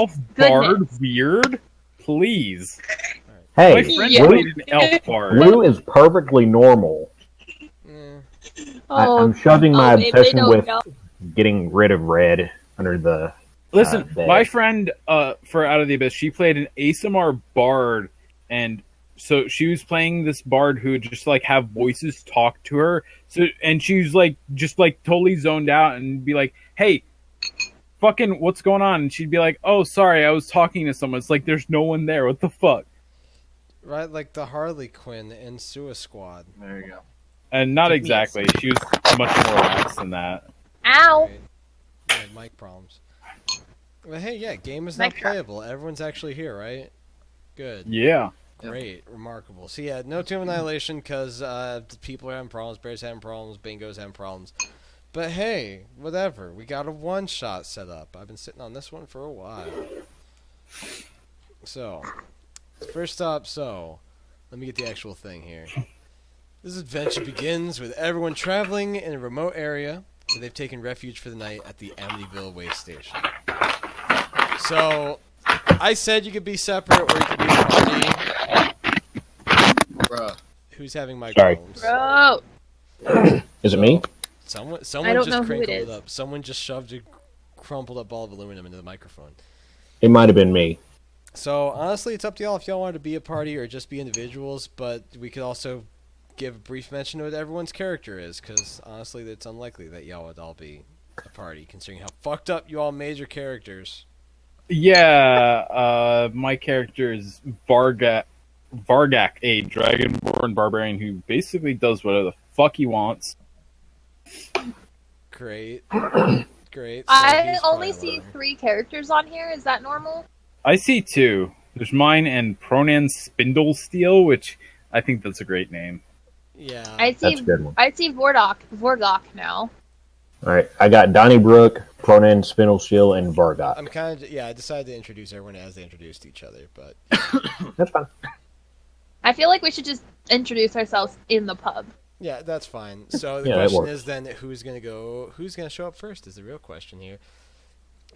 elf bard weird? Please. Hey, my friend played an elf bard. Blue is perfectly normal. I'm shoving my obsession with getting rid of red under the Listen, bed. my friend for Out of the Abyss, she played an ASMR bard, and so she was playing this bard who would just like have voices talk to her. So and she was like just like totally zoned out and be like, "Hey, fucking what's going on?" And she'd be like, "Oh, sorry, I was talking to someone." It's like there's no one there. What the fuck? Right, like the Harley Quinn in Suicide Squad. There you go. And not exactly. She was much more lax than that. Ow! Right. Yeah, mic problems. But hey, yeah, game is not playable. Everyone's actually here, right? Good. Yeah. Great. Remarkable. So yeah, no Tomb Annihilation because people are having problems, Bear's having problems, Bingo's having problems. But hey, whatever. We got a one-shot set up. I've been sitting on this one for a while. So, first up, let me get the actual thing here. This adventure begins with everyone traveling in a remote area where they've taken refuge for the night at the Amityville Way Station. So, I said you could be separate or you could be a party. Bruh. Who's having mic Sorry. problems? Bro! Is it me? Someone I don't just know who crinkled it it is. up. Someone just shoved a crumpled up ball of aluminum into the microphone. It might have been me. So, honestly, it's up to y'all if y'all wanted to be a party or just be individuals, but we could also give a brief mention of what everyone's character is, because, honestly, it's unlikely that y'all would all be a party, considering how fucked up you all made your characters. Yeah, my character is Vargak, a dragonborn barbarian who basically does whatever the fuck he wants. Great. Great. So I he's only probably see one. 3 characters on here. Is that normal? I see 2. There's mine and Pronan Spindlesteel, which I think that's a great name. Yeah. I see. That's a good one. I see Vorgok now. Alright, I got Donnybrook, Pronan, Spindlesteel, and Vargot. I'm kind of, I decided to introduce everyone as they introduced each other, but... That's fine. I feel like we should just introduce ourselves in the pub. Yeah, that's fine. So the Yeah, that question works. is then who's going to show up first is the real question here.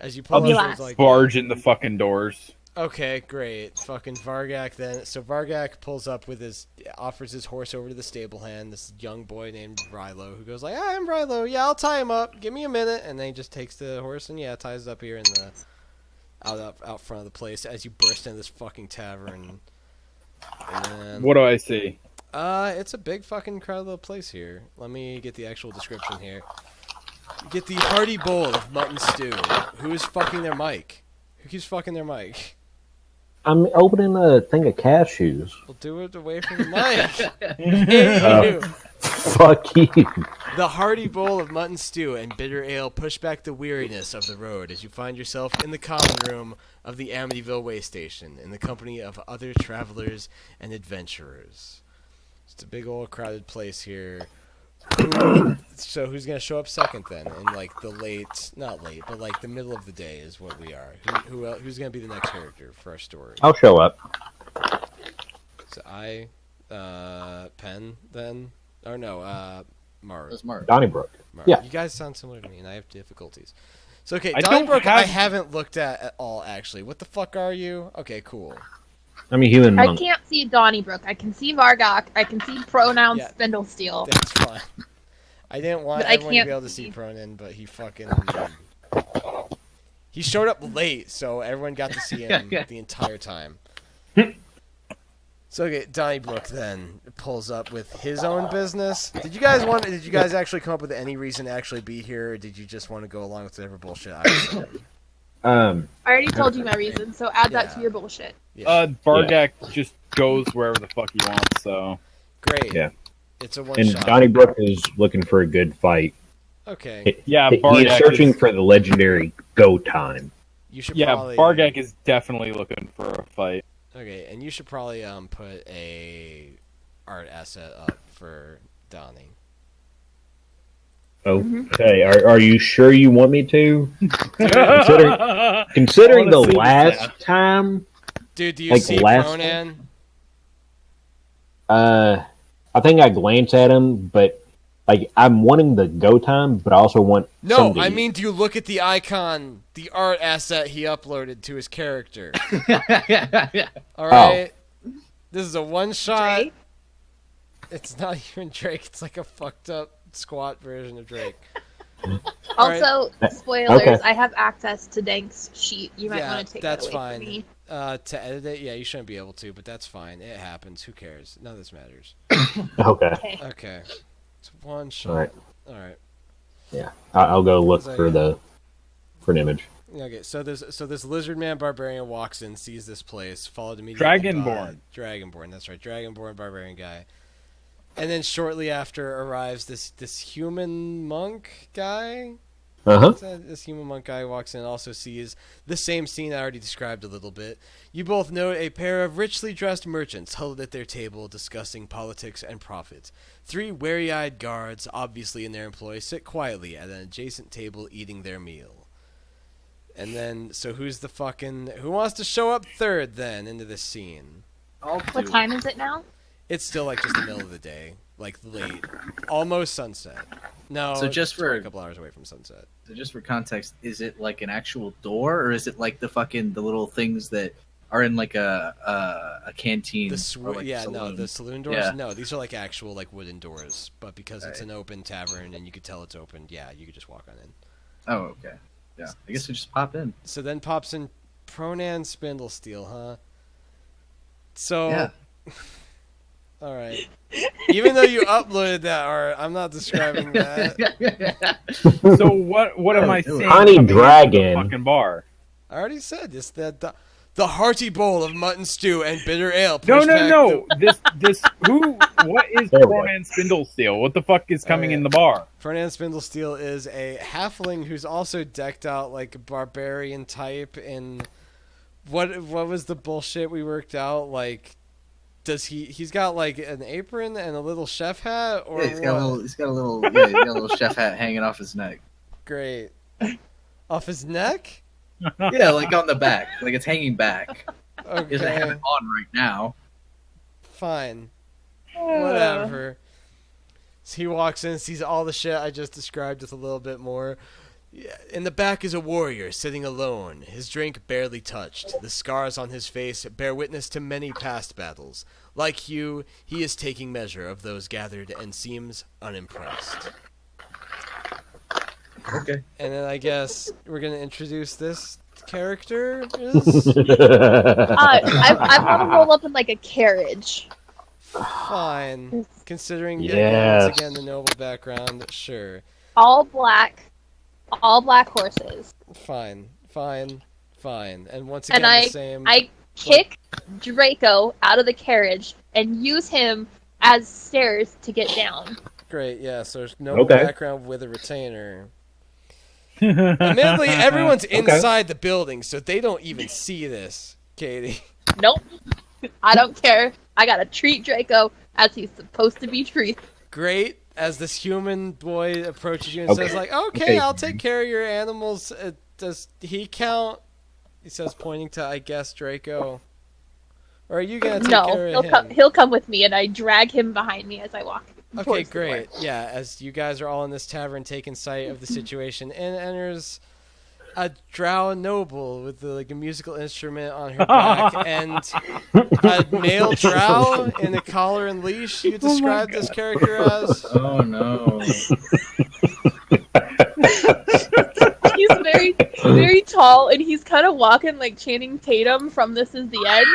As you I'll pull just up, there's like... barge in the fucking doors. Okay, great. Fucking Vargak then. So Vargak pulls up with offers his horse over to the stable hand, this young boy named Rilo, who goes like, "Hi, I'm Rilo. Yeah, I'll tie him up. Give me a minute." And then he just takes the horse and ties it up here in the out front of the place as you burst into this fucking tavern. And What do I see? it's a big fucking crowded little place here. Let me get the actual description here. You get the hearty bowl of mutton stew. Who is fucking their mic? Who keeps fucking their mic? I'm opening a thing of cashews. We'll do it away from the mic. Hey, you. Fuck you. The hearty bowl of mutton stew and bitter ale push back the weariness of the road as you find yourself in the common room of the Amityville Way Station in the company of other travelers and adventurers. It's a big old crowded place here. So who's going to show up second then? In like the not late, but like the middle of the day is what we are. Who's going to be the next character for our story? I'll show up. So Penn then? Or no, Marv. That's Marv. Donnybrook. Marv. Yeah. You guys sound similar to me, and I have difficulties. So, okay, I Donnybrook don't have- I haven't looked at all, actually. What the fuck are you? Okay, cool. I'm a human I monk. can't see Donnybrook. I can see Vargok. I can see pronoun Yeah. Spindlesteel. That's fine. I didn't want But I everyone to can't be able to see see. Pronan, but he fucking... He showed up late, so everyone got to see him the entire time. So, okay, Donnybrook then pulls up with his own business. Did you guys actually come up with any reason to actually be here, or did you just want to go along with whatever bullshit I said? I already told you my reason, so add that to Yeah. your bullshit. Yeah. Vargak just goes wherever the fuck he wants, so... Great. Yeah. It's a And one-shot. Donnybrook is looking for a good fight. Okay. Yeah, He is Vargak searching is- for the legendary go time. You should Yeah, probably... Vargak is definitely looking for a fight. Okay, and you should probably put a art asset up for Donnie. Okay, are you sure you want me to? Considering the last time, Dude, do you Like see last Pronan? I think I glanced at him, but Like, I'm wanting the go time, but I also want No, something to I eat. mean, do you look at the icon, the art asset he uploaded to his character? All right, this is a one shot. Drake? It's not even Drake. It's like a fucked up squat version of Drake. All right. Also, spoilers. Okay. I have access to Dank's sheet. You might Yeah, want to take that's that away fine. from me. To edit it, yeah, you shouldn't be able to, but that's fine. It happens. Who cares? None of this matters. Okay. Okay. Okay, it's one shot. All right. All right. Yeah. I'll go look So, for yeah. an image. Okay, so this lizard man barbarian walks in, sees this place, followed immediately Dragonborn. Dragonborn, that's right, Dragonborn barbarian guy. And then shortly after arrives this human monk guy. Uh-huh. This human monk guy walks in and also sees the same scene I already described a little bit. You both note a pair of richly dressed merchants huddled at their table discussing politics and profit. 3 wary-eyed guards, obviously in their employ, sit quietly at an adjacent table eating their meal. And then, so who wants to show up third then into this scene? What time is it now? It's still like just the middle of the day, like late, almost sunset. No, So just it's probably for- a couple hours away from sunset. So just for context, is it like an actual door, or is it like the little things that are in like a canteen? The or like a no, saloon? the saloon doors. Yeah. No, these are like actual like wooden doors. But because it's Right. an open tavern and you could tell it's open, yeah, you could just walk on in. Oh, okay. Yeah, I guess we just pop in. So then pops in Pronan Spindlesteel, huh? So, Yeah. all right. Even though you uploaded that art, I'm not describing that. So what am I do it. saying? Honey coming into the dragon. fucking bar. I already said this. The hearty bowl of mutton stew and bitter ale. No, pushed back no. This what is There we go. Conan Spindlesteel? What the fuck is coming Alright. in the bar? Pronan Spindlesteel is a halfling who's also decked out like a barbarian type. And what was the bullshit we worked out? Like, he's got like an apron and a little chef hat, or Yeah, he's got what? he's got a little chef hat hanging off his neck. Great. Off his neck? Yeah, like on the back, like it's hanging back. He doesn't have Okay, it on right now. fine. Whatever. So he walks in, sees all the shit I just described with a little bit more. Yeah, in the back is a warrior sitting alone, his drink barely touched. The scars on his face bear witness to many past battles. Like you, he is taking measure of those gathered and seems unimpressed. Okay. And then I guess we're gonna introduce this character. I want to roll up in like a carriage. Fine. Considering Yes. once again the noble background, sure. All black horses. Fine. And once again And the same. I kick Draco out of the carriage and use him as stairs to get down. Great, yeah, so there's no Okay. background with a retainer. Admittedly, everyone's inside the building, so they don't even see this, Katie. Nope. I don't care. I gotta treat Draco as he's supposed to be treated. Great, as this human boy approaches you and Okay. says, like, okay, Okay. I'll take care of your animals. Does he count? He says, pointing to, I guess, Draco. Or are you gonna take care No, of him? he'll come with me, and I drag him behind me as I walk. Okay, towards the door. great. Yeah, as you guys are all in this tavern taking sight of the situation, in enters a drow noble with like a musical instrument on her back and a male drow in a collar and leash. You described this character as. Oh no. He's very, very tall, and he's kind of walking like Channing Tatum from This Is the End.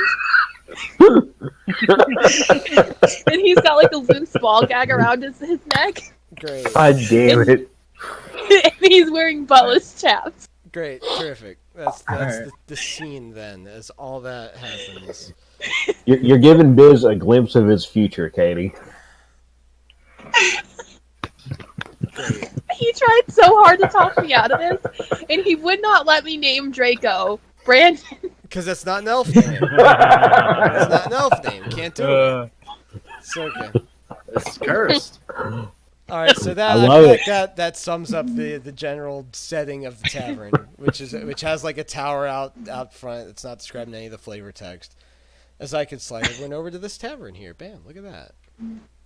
And he's got like a loose ball gag around his neck. Great, God damn it. And he's wearing buttless chaps. great, terrific. That's Alright. the scene then, as all that happens. You're giving Biz a glimpse of his future, Katie. Great. He tried so hard to talk me out of this, and he would not let me name Draco. Brandon, Because that's not an elf name. It's not an elf name. Can't do it. It's okay. It's cursed. All right, so that I I love feel it. like that sums up the general setting of the tavern, which has like a tower out front. It's not described in any of the flavor text. As I could slide everyone over to this tavern here. Bam! Look at that.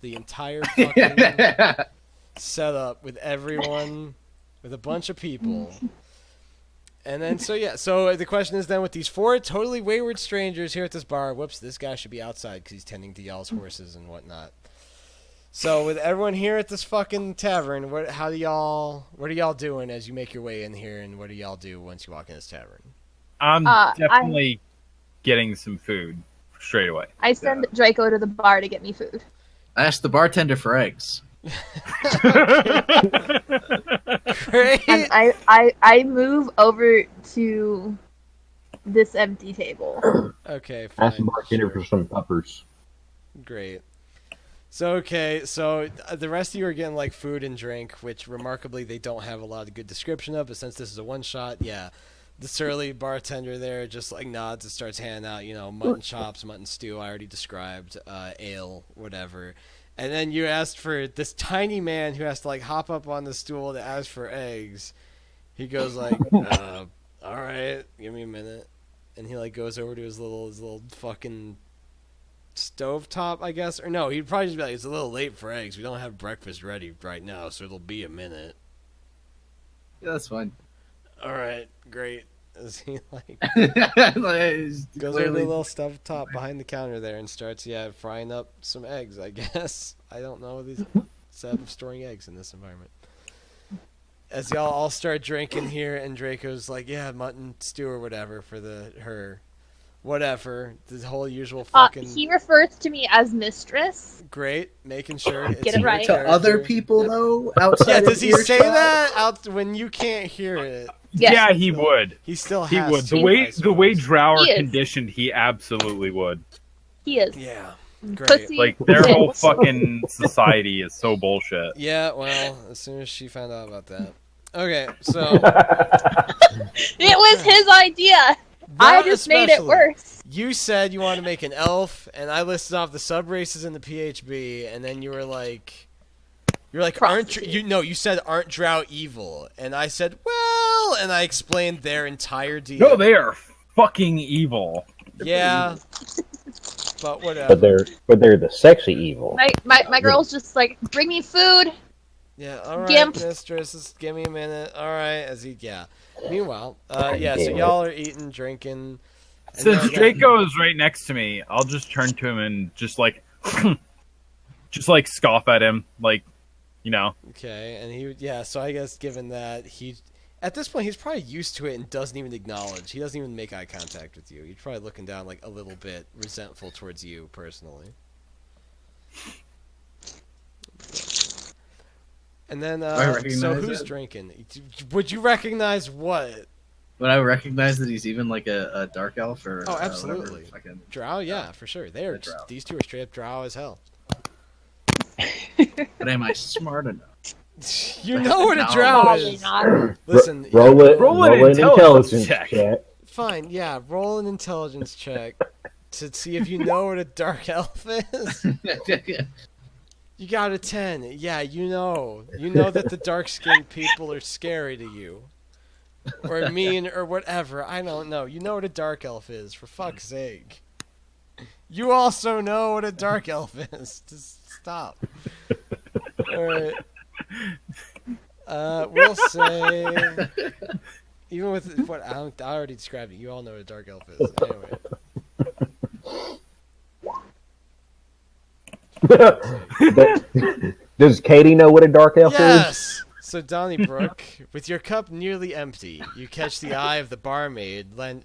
The entire fucking set up with everyone, with a bunch of people. And then, so the question is then with these 4 totally wayward strangers here at this bar, whoops, this guy should be outside because he's tending to y'all's horses and whatnot. So with everyone here at this fucking tavern, what are y'all doing as you make your way in here, and what do y'all do once you walk in this tavern? I'm definitely getting some food straight away. I send Draco to the bar to get me food. I asked the bartender for eggs. Great. And I move over to this empty table. Okay, fine. Ask the bartender for some peppers. Great. So the rest of you are getting like food and drink, which remarkably they don't have a lot of good description of, but since this is a one shot, yeah. The surly bartender there just like nods and starts handing out, mutton chops, mutton stew, I already described, ale, whatever. And then you asked for this tiny man who has to like hop up on the stool to ask for eggs. He goes like, all right, give me a minute. And he like goes over to his little fucking stovetop, I guess. Or no, he'd probably just be like, it's a little late for eggs. We don't have breakfast ready right now, so it'll be a minute. Yeah, that's fine. All right, great. As he like Goes goes over to the little stovetop behind the counter there and starts, frying up some eggs, I guess. I don't know these setup of storing eggs in this environment. As y'all all start drinking here, and Draco's like, mutton stew or whatever for her. Whatever. The whole usual fucking... He refers to me as mistress. Great. Making sure it's Get it right. To other people, though, outside does he earshot? say that out when you can't hear it? Yes. Yeah, he would. He still He has would. to, The way Drow are He is. conditioned, he absolutely would. He is. Yeah. Great. Pussy. Like, their bitch. whole fucking society is so bullshit. Yeah, well, as soon as she found out about that. Okay, so... It was his idea. I just made it especially. worse. You said you wanted to make an elf, and I listed off the sub races in the PHB, and then you were like, you said aren't Drow evil, and I said, well, and I explained their entire deal. No, they are fucking evil. Yeah, but whatever. But they're the sexy evil. My girl's just like, bring me food. Yeah, all right, Gimp. mistress, just give me a minute. All right, Meanwhile, so Damn y'all are eating, drinking. And Since then- Draco is right next to me, I'll just turn to him and just like scoff at him, like, Okay, and so I guess given that at this point, he's probably used to it and doesn't even acknowledge. He doesn't even make eye contact with you. He's probably looking down like a little bit resentful towards you personally. And then, so who's drinking? Would you recognize what? Would I recognize that he's even like a dark elf or? Oh, absolutely. Fucking... Drow, yeah, for sure. These two are straight up Drow as hell. But am I smart enough? You know what a No. Drow Probably is. not. Listen, Roll an intelligence check. fine, yeah, roll an intelligence check to see if you know what a dark elf is. You got a 10. Yeah, you know that the dark-skinned people are scary to you. Or mean, or whatever. I don't know. You know what a dark elf is, for fuck's sake. You also know what a dark elf is. Just stop. Alright. We'll say... Even with what I already described it, you all know what a dark elf is. Anyway. Does Katie know what a dark elf is? Yes! So, Donnybrook, with your cup nearly empty, you catch the eye of the barmaid. Why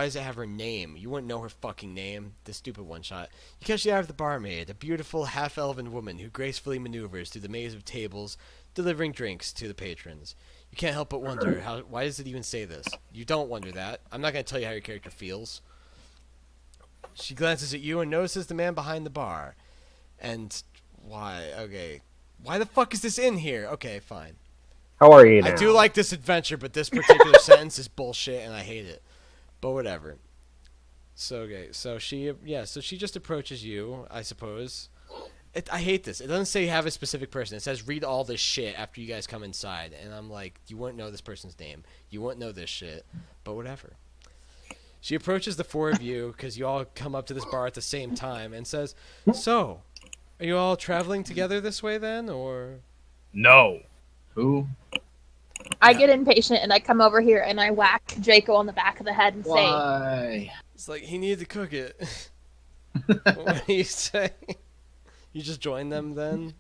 does it have her name? You wouldn't know her fucking name. The stupid one-shot. You catch the eye of the barmaid, a beautiful half-elven woman who gracefully maneuvers through the maze of tables, delivering drinks to the patrons. You can't help but wonder, why does it even say this? You don't wonder that. I'm not going to tell you how your character feels. She glances at you and notices the man behind the bar. And why? Okay. Why the fuck is this in here? Okay, fine. How are you now? I do like this adventure, but this particular sentence is bullshit, and I hate it. But whatever. So okay, so she just approaches you, I suppose. I hate this. It doesn't say have a specific person. It says read all this shit after you guys come inside, and I'm like, you wouldn't know this person's name. You wouldn't know this shit. But whatever. She approaches the four of you because you all come up to this bar at the same time and says, "So, are you all traveling together this way then, or?" No. Who? I get impatient and I come over here and I whack Draco on the back of the head and say, Why? It's like he needed to cook it. What do you say? You just join them then?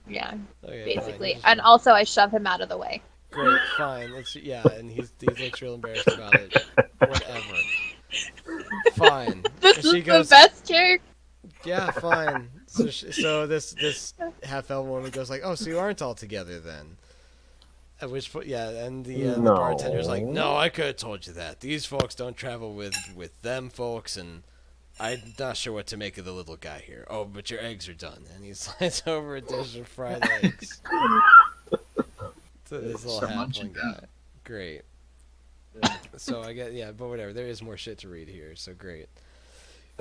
yeah, Okay, basically. fine. And also I shove him out of the way. Great, fine. And he looks real embarrassed about it. Whatever. Fine. This And is she goes, the best chair. yeah, fine. So this half-elf woman goes like, oh, so you aren't all together then? At which point, yeah, and the No. bartender's like, no, I could have told you that. These folks don't travel with them folks, and I'm not sure what to make of the little guy here. Oh, but your eggs are done. And he slides over a dish of fried eggs to this little Start halfling munching. guy. Great. So I get, yeah, but whatever. There is more shit to read here, so great.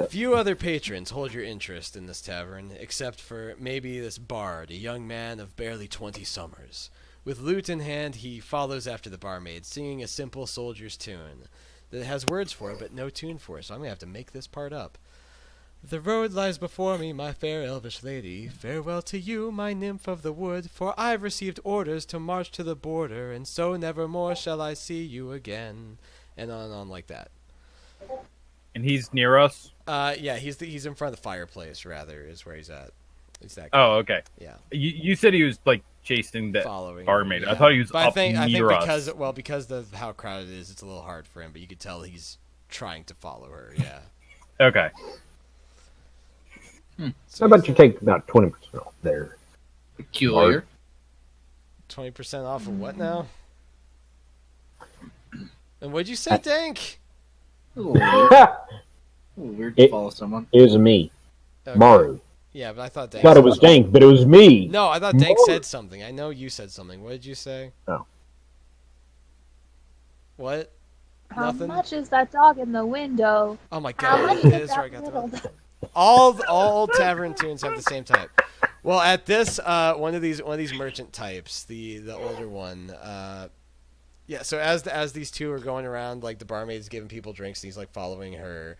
Few other patrons hold your interest in this tavern, except for maybe this bard, a young man of barely 20 summers. With lute in hand, he follows after the barmaid, singing a simple soldier's tune that has words for it, but no tune for it, so I'm going to have to make this part up. The road lies before me, my fair elvish lady. Farewell to you, my nymph of the wood, for I've received orders to march to the border, and so nevermore shall I see you again. And on like that. And he's near us? Yeah, he's in front of the fireplace, rather, is where he's at. Is that guy. Oh, okay. Yeah. You said he was, like, chasing that Following barmaid. yeah. I thought he was but up I think near because us. because of how crowded it is, it's a little hard for him, but you could tell he's trying to follow her, yeah. Okay. So How about you take about 20% off there? Peculiar. 20% off of what now? And what'd you say, Dank? Ooh, weird to It- follow someone. It was me, Okay. Maru. Yeah, but I thought Dank Thought it said was something. Dank, but it was me. No, I thought Dank Maru. said something. I know you said something. What did you say? Oh. What? How Nothing? much is that dog in the window? Oh my How god, much it is is where I that got little that. dog? All tavern tunes have the same type. Well, at this one of these merchant types, the older one, yeah. So as these two are going around, like the barmaid's giving people drinks, and he's like following her.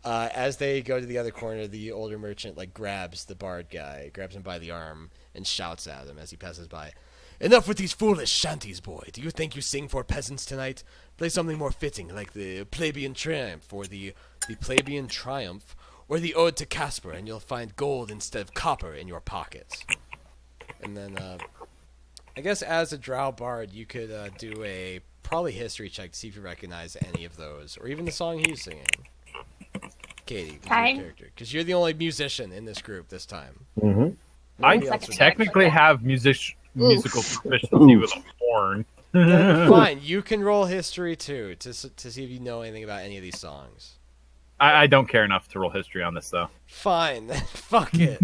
As they go to the other corner, the older merchant like grabs the bard guy, grabs him by the arm, and shouts at him as he passes by. Enough with these foolish shanties, boy. Do you think you sing for peasants tonight? Play something more fitting, like the Plebeian Triumph, or the Plebeian Triumph, or the Ode to Casper, and you'll find gold instead of copper in your pockets. And then, I guess as a drow bard, you could do a probably history check to see if you recognize any of those, or even the song he's singing. Katie, who's your Okay. character? Because you're the only musician in this group this time. Mm-hmm. I Nobody else would- technically have musical proficiency with a horn. Then fine, you can roll history too to see if you know anything about any of these songs. I don't care enough to roll history on this, though. Fine, fuck it.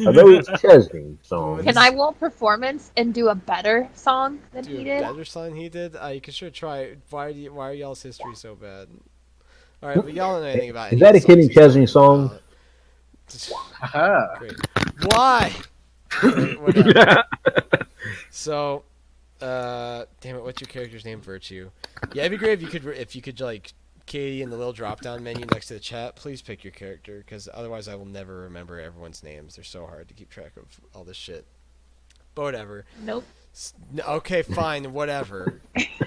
Are those Chesney songs? Can I roll performance and do a better song than Do he a did? better son he did? You can sure try. Why are y'all's history so bad? All right, but y'all don't know anything about. Is any that of a the Kenny songs he's Chesney talking song? about. Haha. Great. Why? Great, whatever. So, damn it, what's your character's name? Virtue. Yeah, it'd be great if you could like Katie in the little drop-down menu next to the chat. Please pick your character, because otherwise I will never remember everyone's names. They're so hard to keep track of all this shit. But whatever. Nope. Okay, fine, whatever.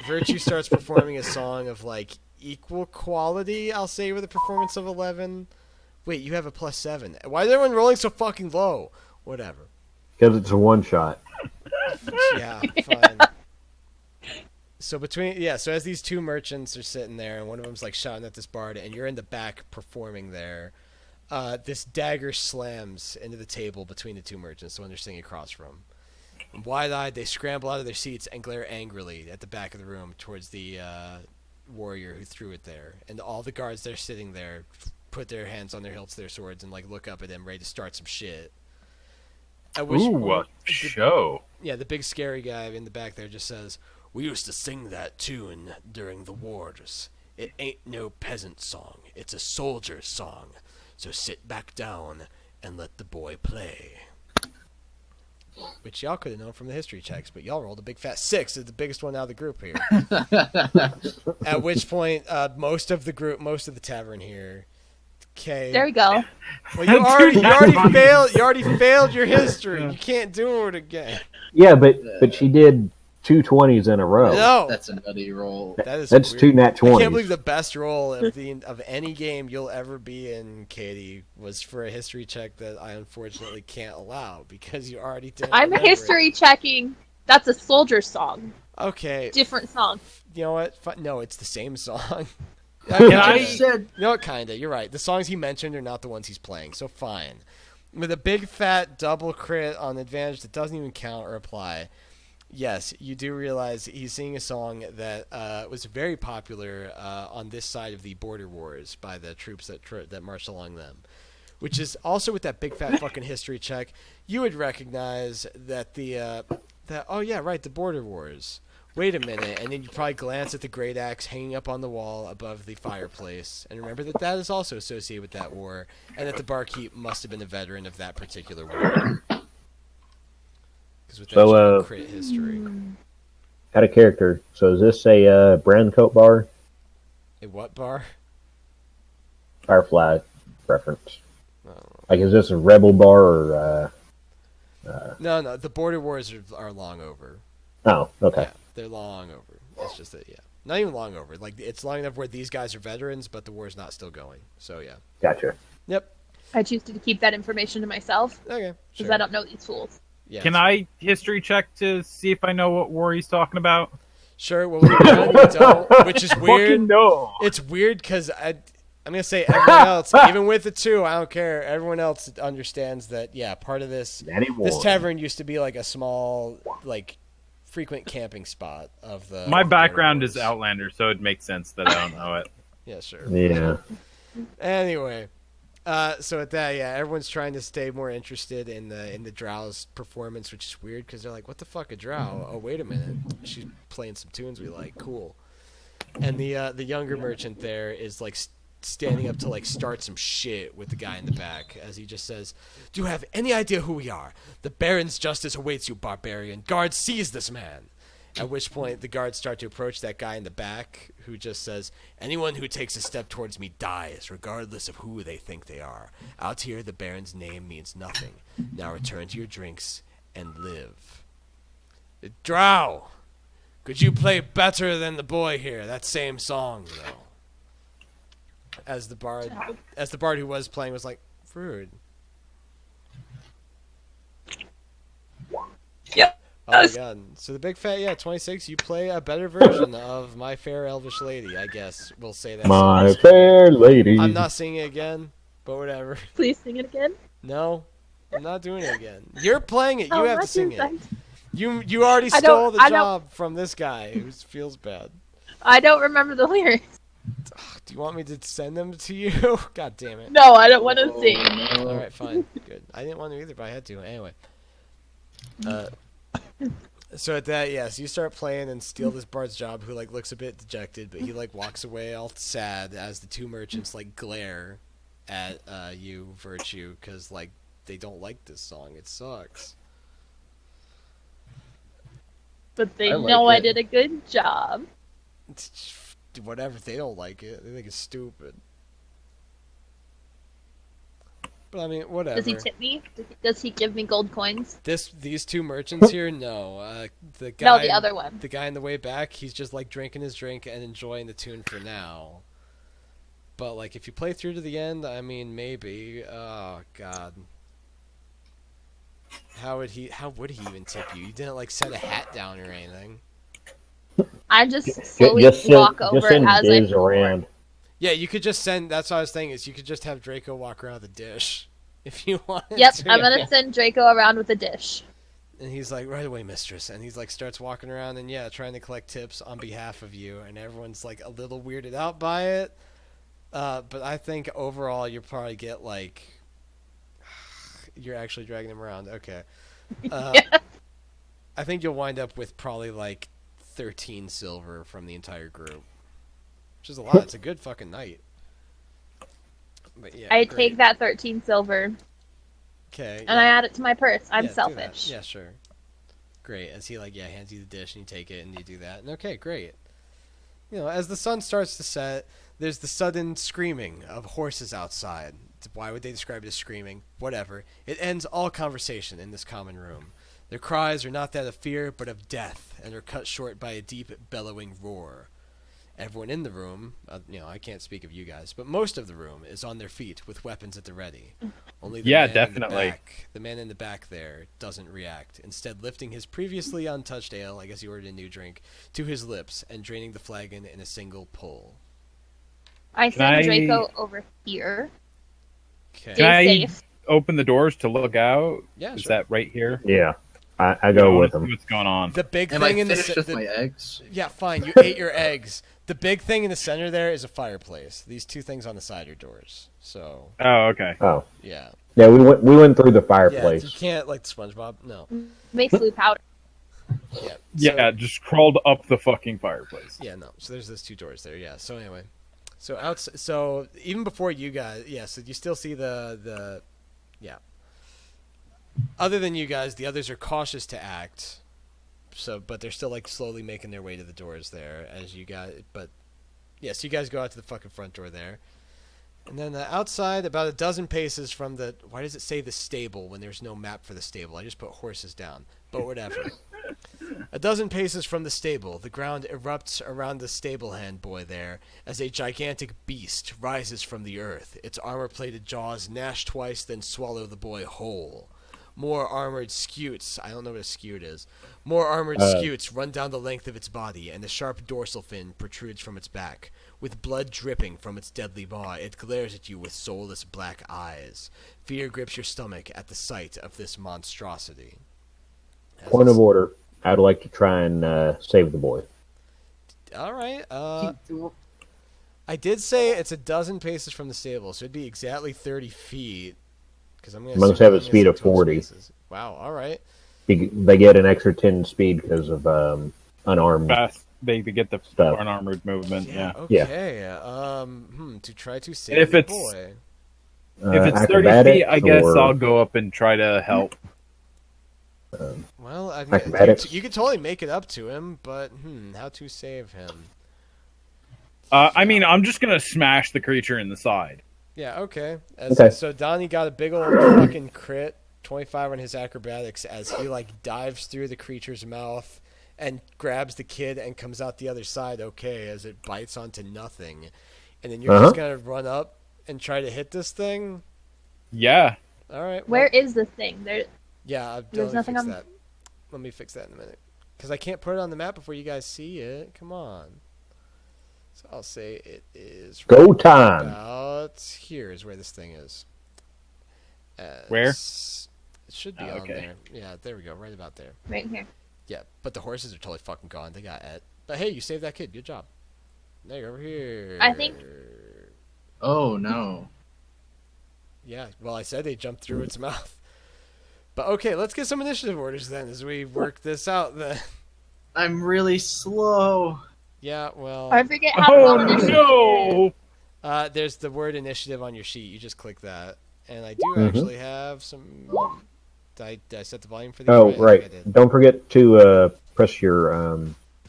Virtue starts performing a song of like equal quality, I'll say, with a performance of 11. Wait, you have a +7. Why is everyone rolling so fucking low? Whatever. Because it's a one shot. Yeah, fine. So so as these two merchants are sitting there, and one of them's like shouting at this bard, and you're in the back performing there, this dagger slams into the table between the two merchants, the one they're sitting across from. Wide-eyed, they scramble out of their seats and glare angrily at the back of the room towards the warrior who threw it there. And all the guards that are sitting there put their hands on their hilts of their swords and like look up at him, ready to start some shit. At which Ooh, point, show. yeah, the big scary guy in the back there just says, "We used to sing that tune during the wars. It ain't no peasant song. It's a soldier's song. So sit back down and let the boy play." Which y'all could have known from the history checks, but y'all rolled a big fat 6. It's the biggest one out of the group here. At which point, most of the tavern here Okay. There we go. Well, you already failed your history. You can't do it again. Yeah, but she did 2 20s in a row. No, That's a nutty roll. that's That's weird. 2 nat 20s. I can't believe the best roll of any game you'll ever be in, Katie, was for a history check that I unfortunately can't allow because you already did. I'm history checking. That's a soldier song. Okay. Different song. You know what? No, it's the same song. I said You know what? Kinda. You're right. The songs he mentioned are not the ones he's playing, so fine. With a big fat double crit on advantage that doesn't even count or apply. Yes, you do realize he's singing a song that was very popular on this side of the border wars by the troops that marched along them, which is also with that big fat fucking history check. You would recognize that the border wars. Wait a minute, and then you probably glance at the great axe hanging up on the wall above the fireplace, and remember that is also associated with that war, and that the barkeep must have been a veteran of that particular war. With that crit history. Out of character. So is this a brand coat bar? A what bar? Firefly reference. Like, is this a rebel bar or? No. The border wars are long over. Oh, okay. Yeah, they're long over. It's just that, yeah, not even long over. Like, it's long enough where these guys are veterans, but the war's not still going. So yeah. Gotcha. Yep. I choose to keep that information to myself Okay. because Sure. I don't know these fools. Yeah. Can I history check to see if I know what war he's talking about? Sure. Well, you don't, which is weird. Fucking no. It's weird because I'm gonna say everyone else, even with the 2, I don't care. Everyone else understands that. Yeah, part of this tavern used to be like a small, like, frequent camping spot of the. My background is Outlander, so it makes sense that I don't know it. Yeah, sure. Yeah. Anyway, so at that, yeah, everyone's trying to stay more interested in the Drow's performance, which is weird because they're like, "What the fuck, a Drow? Oh, wait a minute, she's playing some tunes we like, cool." And the younger merchant there is like standing up to like start some shit with the guy in the back as he just says, "Do you have any idea who we are? The Baron's justice awaits you, barbarian. Guards, seize this man." At which point, the guards start to approach that guy in the back, who just says, "Anyone who takes a step towards me dies, regardless of who they think they are. Out here, the Baron's name means nothing. Now return to your drinks and live." Drow, could you play better than the boy here? That same song, though. As the bard who was playing was like, "Rude." Yep. Oh my god. So the big fat, 26, you play a better version of My Fair Elvish Lady, I guess. We'll say that. My Fair Lady. I'm not singing it again, but whatever. Please sing it again. No, I'm not doing it again. You're playing it. You have to sing it. Fine. You already stole the job from this guy who feels bad. I don't remember the lyrics. Do you want me to send them to you? God damn it. No, I don't want to sing. All right, fine. Good. I didn't want to either, but I had to. Anyway. So at that, yes, you start playing and steal this bard's job, who like looks a bit dejected, but he like walks away all sad as the 2 merchants like glare at you, Virtue, because like they don't like this song. It sucks. But they I know like I did a good job. Whatever, they don't like it. They think it's stupid. But I mean, whatever. Does he tip me? Does he give me gold coins? These 2 merchants here, no. The guy, No, the other one. The guy in the way back, he's just like drinking his drink and enjoying the tune for now. But like, if you play through to the end, I mean, maybe. Oh God. How would he even tip you? You didn't like set a hat down or anything. I just slowly walk over send as Diz I around. Yeah, you could just send. That's what I was thinking. Is you could just have Draco walk around with a dish if you want. Yep, I'm gonna send Draco around with a dish. And he's like, "Right away, mistress." And he's like, starts walking around and trying to collect tips on behalf of you. And everyone's like a little weirded out by it. But I think overall you'll probably get like, you're actually dragging him around. Okay. I think you'll wind up with probably like 13 silver from the entire group. Which is a lot. It's a good fucking night. But yeah, I great. take that 13 silver. Okay. And I add it to my purse. I'm do that. selfish. Yeah, sure. Great. As he hands you the dish and you take it and you do that. And okay, great. As the sun starts to set, There's the sudden screaming of horses outside. Why would they describe it as screaming? Whatever. It ends all conversation in this common room. Their cries are not that of fear, but of death, and are cut short by a deep, bellowing roar. Everyone in the room, I can't speak of you guys, but most of the room is on their feet with weapons at the ready. Only the man definitely. the man in the back there doesn't react, instead lifting his previously untouched ale, I guess he ordered a new drink, to his lips and draining the flagon in a single pull. I send Draco over here. Okay. Can I Safe. open the doors to look out? Yeah, Is sure. that right here? Yeah, I go with See him. what's going on? The big Am I thing in finished with the my eggs? Yeah, fine. You ate your eggs. The big thing in the center there is a fireplace. These two things on the side are doors. So, Oh, okay. Oh, yeah. yeah, we went through the Yeah, fireplace. you can't, like the SpongeBob. No. Make blue powder. Yeah. Yeah, just crawled up the fucking fireplace. Yeah, no. So there's those two doors there. Yeah. So anyway, so even before you guys, so you still see the other than you guys, the others are cautious to act. So, but they're still like slowly making their way to the doors there as you guys. But yeah, so you guys go out to the fucking front door there, and then outside, about a dozen paces from the. Why does it say the stable when there's no map for the stable? I just put horses down, but whatever. A dozen paces from the stable, the ground erupts around the stable hand boy there as a gigantic beast rises from the earth. Its armor-plated jaws gnash twice, then swallow the boy whole. More armored scutes, I don't know what a scute is. More armored scutes run down the length of its body, and the sharp dorsal fin protrudes from its back. With blood dripping from its deadly maw, it glares at you with soulless black eyes. Fear grips your stomach at the sight of this monstrosity. Point of order. I'd like to try and save the boy. All right. I did say it's a dozen paces from the stable, so it'd be exactly 30 feet. Because I'm going to have a speed of 40. Wow. All right. They get an extra 10 speed because of unarmed Fast. They get the stuff. unarmored movement. Yeah. Okay. To try to save If the it's- boy. If it's 30 feet, I guess I'll go up and try to help. Well, I mean, acrobatics. you could totally make it up to him, but how to save him? I mean, I'm just gonna smash the creature in the side. Yeah, okay. Okay. So Donnie got a big old fucking crit, 25 on his acrobatics, as he like dives through the creature's mouth and grabs the kid and comes out the other side okay as it bites onto nothing. And then you're just gonna run up and try to hit this thing? Yeah. All right. Where is this thing? Yeah, There's nothing fix on- that. Let me fix that in a minute. Because I can't put it on the map before you guys see it. Come on. So I'll say it is Go time. about here is where this thing is. Where? It should be on okay. there. Yeah, there we go. Right about there. Right here. Yeah, but the horses are totally fucking gone. They got it. But hey, you saved that kid. Good job. There, over here. I think- Oh no. Yeah, well, I said they jumped through its mouth. But okay, let's get some initiative orders then as we work this out then. I'm really slow. Yeah, well, I forget how to Oh roll initiative. no! there's the word initiative on your sheet. You just click that. And I do actually have some... Did I set the volume for these? Oh, I think right. I did. Don't forget to press your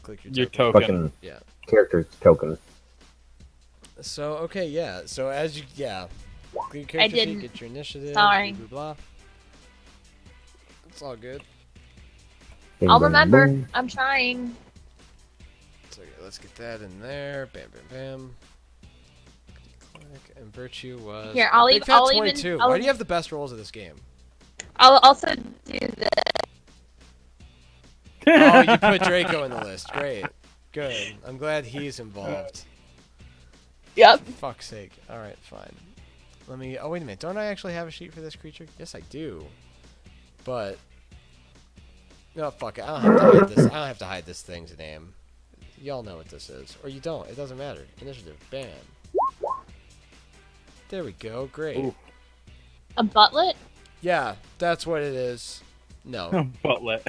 Click Your token. token. fucking Yeah. character token. So, okay, yeah. So as you... Yeah. Click your I character sheet, didn't. get your initiative. Sorry. Blah, blah, blah. It's all good. Bing, I'll bang, remember. boom. I'm trying. So let's get that in there. Bam, bam, bam. Click, and virtue was... Here, I'll Big even- Fat I'll even- 22. I'll Why do even- you have the best rolls of this game? I'll also do this. Oh, you put Draco in the list. Great. Good. I'm glad he's involved. Yep. Fuck's sake. Alright, fine. Let me... Oh, wait a minute. Don't I actually have a sheet for this creature? Yes, I do. But... No, fuck it. I don't have to hide this. I don't have to hide this thing's name. Y'all know what this is. Or you don't. It doesn't matter. Initiative. Bam. There we go. Great. Ooh. A butlet? Yeah, that's what it is. No. Butlet.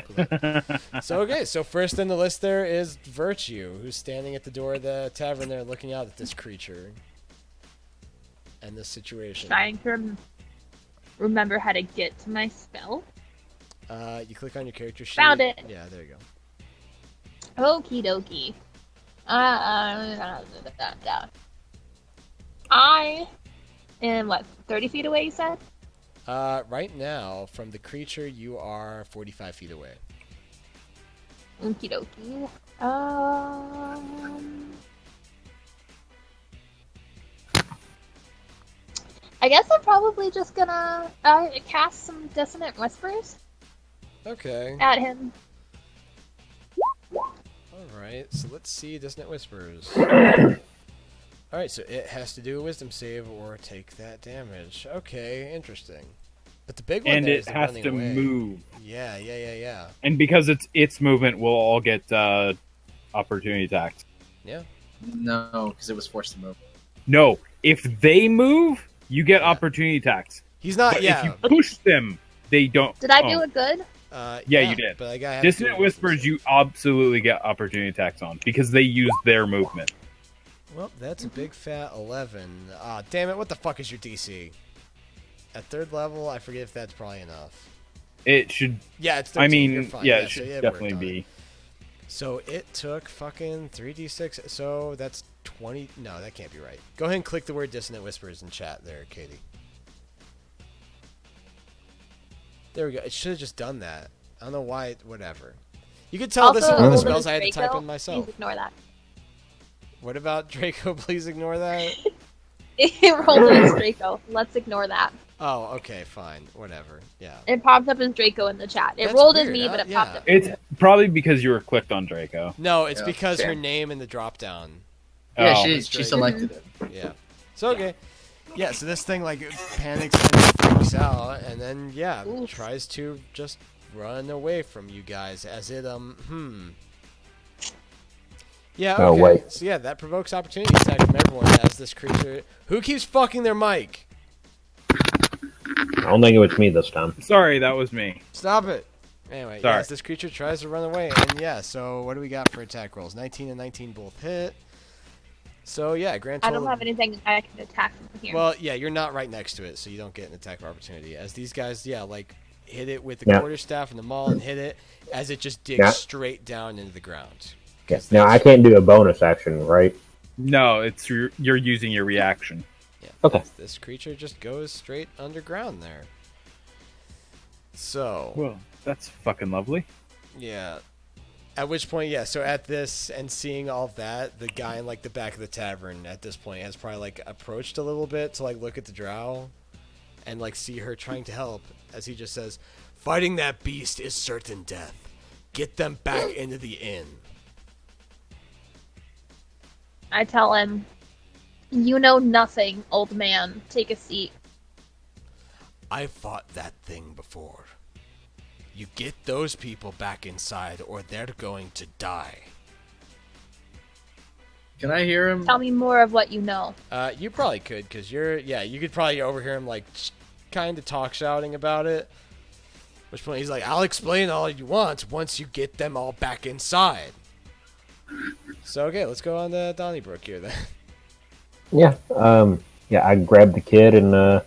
So, okay. So, first in the list there is Virtue, who's standing at the door of the tavern there looking out at this creature. And this situation. Trying to remember how to get to my spell. You click on your character sheet. Found it. Yeah, there you go. Okie dokie. I am, what, 30 feet away, you said? Right now, from the creature, you are 45 feet away. Okie dokie. I guess I'm probably just gonna cast some Dissonant Whispers Okay. at him. Alright, so let's see Dissonant Whispers. Alright, so it has to do a wisdom save or take that damage. Okay, interesting. But the big one And there it is the has running to away. move. Yeah. And because it's its movement, we'll all get opportunity attacks. Yeah. No, because it was forced to move. No, if they move, you get opportunity attacks. He's not, But yeah. if you push them, they don't. Did I do it good? Yeah, you did. But I got Dissonant Whispers, you absolutely get opportunity attacks on because they use their movement. Well, that's a big fat 11. Ah, damn it, what the fuck is your DC? At 3rd level, I forget if that's probably enough. It should. Yeah, it's 13. I mean, You're fine. yeah, So it should you have definitely worked on be. it. So it took fucking 3d6, so that's 20. No, that can't be right. Go ahead and click the word Dissonant Whispers in chat there, Katie. There we go. It should have just done that. I don't know why. Whatever. You could tell this is one of the Also, spells I had to type Draco, in myself. Please ignore that. What about Draco? Please ignore that. It rolled as Draco. Let's ignore that. Oh, okay, fine. Whatever. Yeah. It popped up as Draco in the chat. It That's rolled as weird, me, huh? but it Yeah. popped up. It's probably because you were clicked on Draco. No, it's Yeah, because sure. her name in the drop down. Yeah, Oh. she selected it. Yeah. So okay. Yeah, so this thing like panics and freaks out and then Oof. tries to just run away from you guys as it Yeah, okay. Oh, wait. So yeah, that provokes opportunity attack from everyone as this creature who keeps fucking their mic. I don't think it was me this time. Sorry, that was me. Stop it. Anyway, Sorry. yes, this creature tries to run away and yeah, so what do we got for attack rolls? 19 and 19 both hit. So yeah, grand I total. don't have anything I can attack from here. Well, yeah, you're not right next to it, so you don't get an attack of opportunity. As these guys, like hit it with the Yeah. quarterstaff and the maul and hit it as it just digs Yeah. straight down into the ground. Okay. Now I can't do a bonus action, right? No, it's you're using your reaction. Yeah. Okay. This creature just goes straight underground there. So, Well, that's fucking lovely. yeah. At which point, yeah, so at this and seeing all that, the guy in like the back of the tavern at this point has probably like approached a little bit to like look at the drow and like see her trying to help as he just says, "Fighting that beast is certain death. Get them back into the inn." I tell him, "You know nothing, old man. Take a seat." I fought that thing before. You get those people back inside or they're going to die. Can I hear him? Tell me more of what you know. You probably could, because you could probably overhear him, like, kind of shouting about it. Which point he's like, I'll explain all you want once you get them all back inside. So, okay, let's go on to Donnybrook here, then. Yeah. Yeah, I grabbed the kid and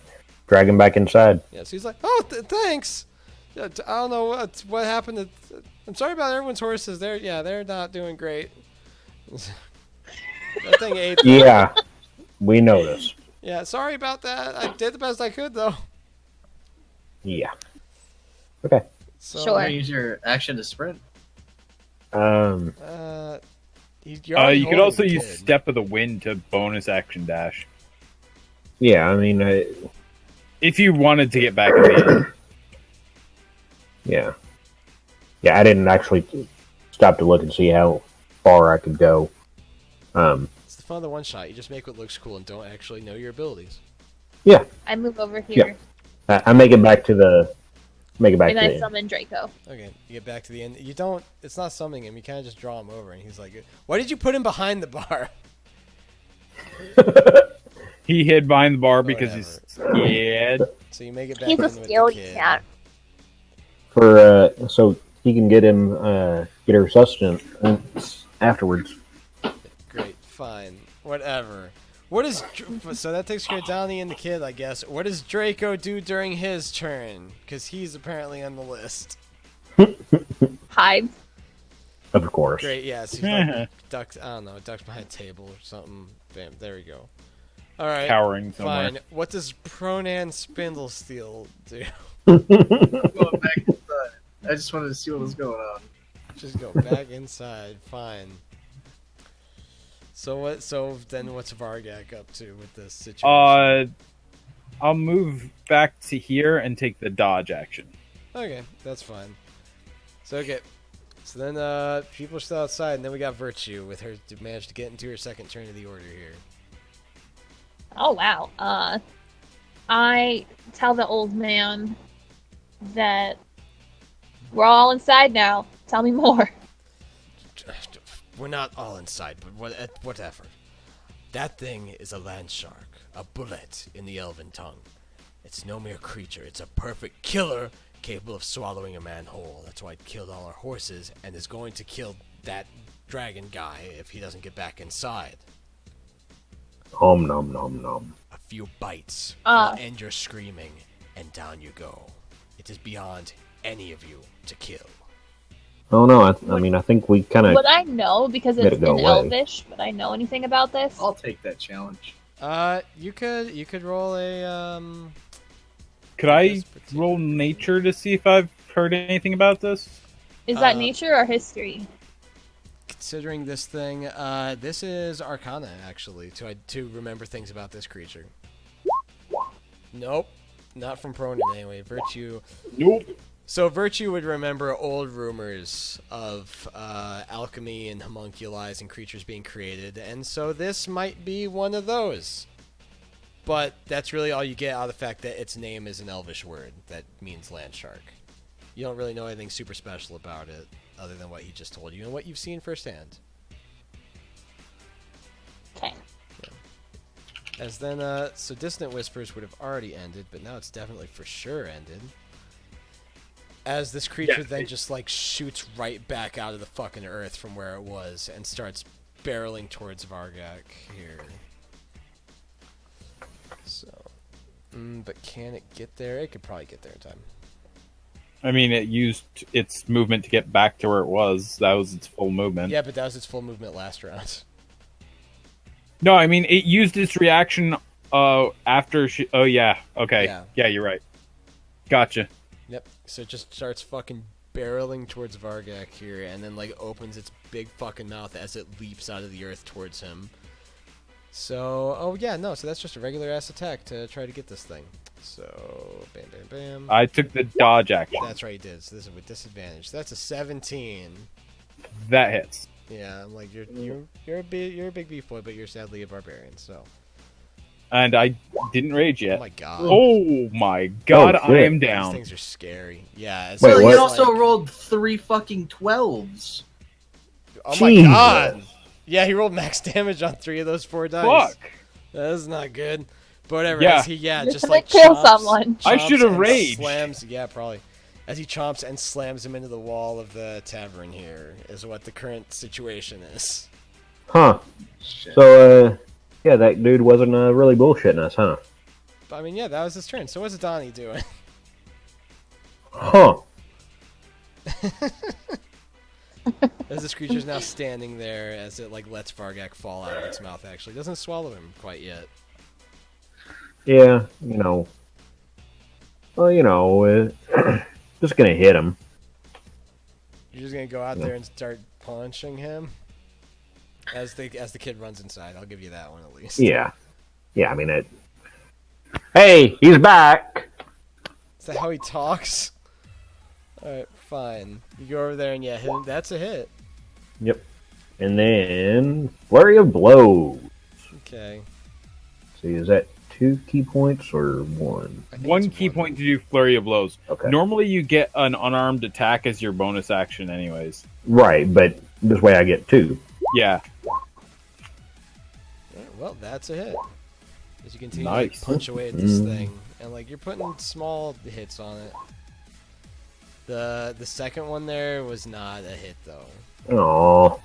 drag him back inside. Yeah, so he's like, oh, thanks. Yeah, I don't know what happened. I'm sorry about everyone's horses. They're not doing great. That thing ate them. Yeah, we noticed. Yeah, sorry about that. I did the best I could, though. Yeah. Okay. So, Sure. Can you use your action to sprint? Um. You're already You could holding also the use kid. Step of the Wind to bonus action dash Yeah. I mean. if you wanted to get back in the end. Yeah. Yeah. I didn't actually stop to look and see how far I could go. It's the fun of the one shot. You just make what looks cool and don't actually know your abilities. Yeah. I move over here, I make it back to the. Make it back and to I the. summon Draco. Okay, you get back to the end. You don't. It's not summoning him. You kind of just draw him over, and he's like, "Why did you put him behind the bar?" He hid behind the bar because he's scared. So you make it back He's a in with the scaredy kid. cat. For so he can get him get her sustenance afterwards. Great, fine, whatever. What is so that takes care of Donnie and the kid, I guess. What does Draco do during his turn? Because he's apparently on the list. Hide. Of course. Great, yeah. So he's like ducked. I don't know, ducked behind a table or something. Bam, there we go. All right. cowering somewhere. Fine. What does Pronan Spindlesteel do? Going back inside. I just wanted to see what was going on. Just go back inside. Fine. So what? So then, what's Vargak up to with this situation? I'll move back to here and take the dodge action. Okay, that's fine. So okay. So then, people are still outside, and then we got Virtue with her to manage to get into her second turn of the order here. Oh wow. I tell the old man that we're all inside now. Tell me more. We're not all inside, but whatever. That thing is a Landshark, a bullet in the elven tongue. It's no mere creature. It's a perfect killer capable of swallowing a man whole. That's why it killed all our horses and is going to kill that dragon guy if he doesn't get back inside. Nom nom nom nom. A few bites will end your screaming, and down you go. It is beyond any of you to kill. Oh no, I mean, I think we kind of. Would I know because Let it's it go in away. Elvish? Would I know anything about this? I'll take that challenge. You could roll a Could I This particular- roll nature to see if I've heard anything about this? Is that nature or history? considering this thing. This is Arcana actually to remember things about this creature. Nope, not from Pronan anyway. Virtue. Nope. So Virtue would remember old rumors of alchemy and homunculi and creatures being created, and so this might be one of those. But that's really all you get out of the fact that its name is an Elvish word that means Landshark. You don't really know anything super special about it, other than what he just told you and what you've seen firsthand. Okay. As then, so Distant Whispers would have already ended, but now it's definitely for sure ended. As this creature then just like shoots right back out of the fucking earth from where it was and starts barreling towards Vargak here. So, but can it get there? It could probably get there in time. I mean, it used its movement to get back to where it was. That was its full movement. Yeah, but that was its full movement last round. No, I mean, it used its reaction after she... Oh, yeah. Okay. Yeah, you're right. Gotcha. Yep. So it just starts fucking barreling towards Vargak here, and then like opens its big fucking mouth as it leaps out of the earth towards him. So, oh yeah, no, so that's just a regular ass attack to try to get this thing. So, bam, bam, bam. I took the dodge action. That's right, you did. So this is with disadvantage. So that's a 17. That hits. Yeah, I'm like you're a big beef boy, but you're sadly a barbarian. So. And I didn't rage Oh yet. my god. Oh my god, Oh, I am These down. things are scary. Yeah. It's Wait, Well, what? you also rolled 3 fucking 12s. Oh my Jesus. god. Yeah, he rolled max damage on 3 of those 4 dice. Fuck. That is not good. But whatever. Yeah. As he, You're just gonna like kill chomps- someone. I chomps should have and raged. Slams, yeah, probably. As he chomps and slams him into the wall of the tavern here is what the current situation is. Huh. Shit. So, yeah, that dude wasn't really bullshitting us, huh? But, I mean, yeah, that was his turn. So what's Donnie doing? Huh. As this creature's now standing there as it like lets Vargak fall out of its mouth. Actually, doesn't swallow him quite yet. Yeah, you know. Well, you know, just gonna hit him. You're just gonna go out there and start punching him as the kid runs inside. I'll give you that one at least. Yeah. Yeah, I mean it. Hey, he's back! Is that how he talks? Alright, fine. You go over there and yeah, hit him. That's a hit. Yep. And then, Flurry of Blows. Okay. See, is that 2 key points or 1? I think One it's key point to do flurry of blows. Okay. Normally, you get an unarmed attack as your bonus action, anyways. Right, but this way I get 2. Yeah. Alright, well, that's a hit. As you continue Nice. to punch away at this thing, and like you're putting small hits on it. The second one there was not a hit though. Oh.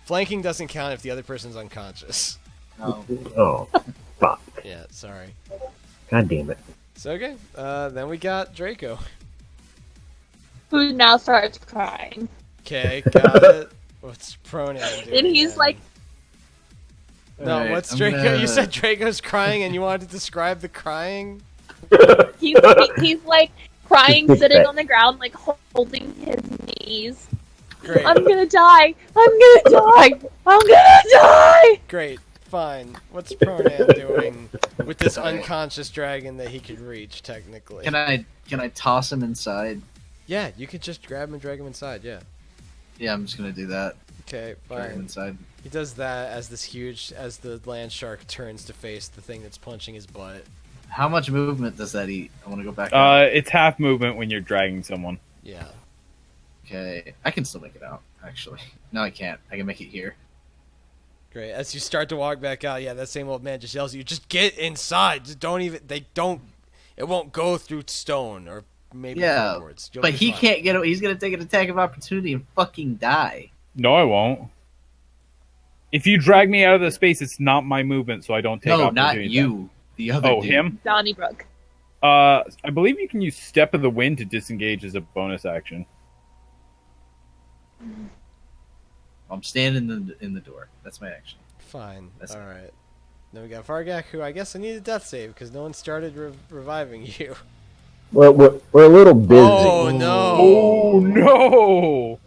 Flanking doesn't count if the other person's unconscious. Oh. Oh. Fuck. Yeah, sorry. God damn it. So okay, then we got Draco. Who now starts crying. Okay, got it. What's Pronan doing? And he's then? like, No, Alright, what's I'm Draco? gonna- You said Draco's crying, and you wanted to describe the crying. He's like crying, Just sitting that. on the ground, like holding his knees. Great, I'm gonna die. I'm gonna die. I'm gonna die. great, fine. What's Pronan doing with this unconscious dragon that he could reach technically? Can I toss him inside? Yeah, you could just grab him and drag him inside. Yeah. Yeah, I'm just gonna do that. Okay, Drag him fine. inside. He does that as the Landshark turns to face the thing that's punching his butt. How much movement does that eat? I want to go back. out. It's half movement when you're dragging someone. Yeah. Okay, I can still make it out. Actually, no, I can't. I can make it here. Great. As you start to walk back out, yeah, that same old man just yells at you, just get inside. Just don't even, it won't go through stone or maybe Yeah, floorboards. You'll but be he fine. can't get away. He's gonna take an attack of opportunity and fucking die. No, I won't. If you drag me out of the space, it's not my movement, so I don't take. No, not opportunity you. The attack. other Oh, dude. him. Donnybrook. I believe you can use Step of the Wind to disengage as a bonus action. I'm standing in the door. That's my action. Fine. That's- All right. Then we got Fargak, who I guess I need a death save because no one started reviving you. Well, we're a little busy. Oh no! Oh no!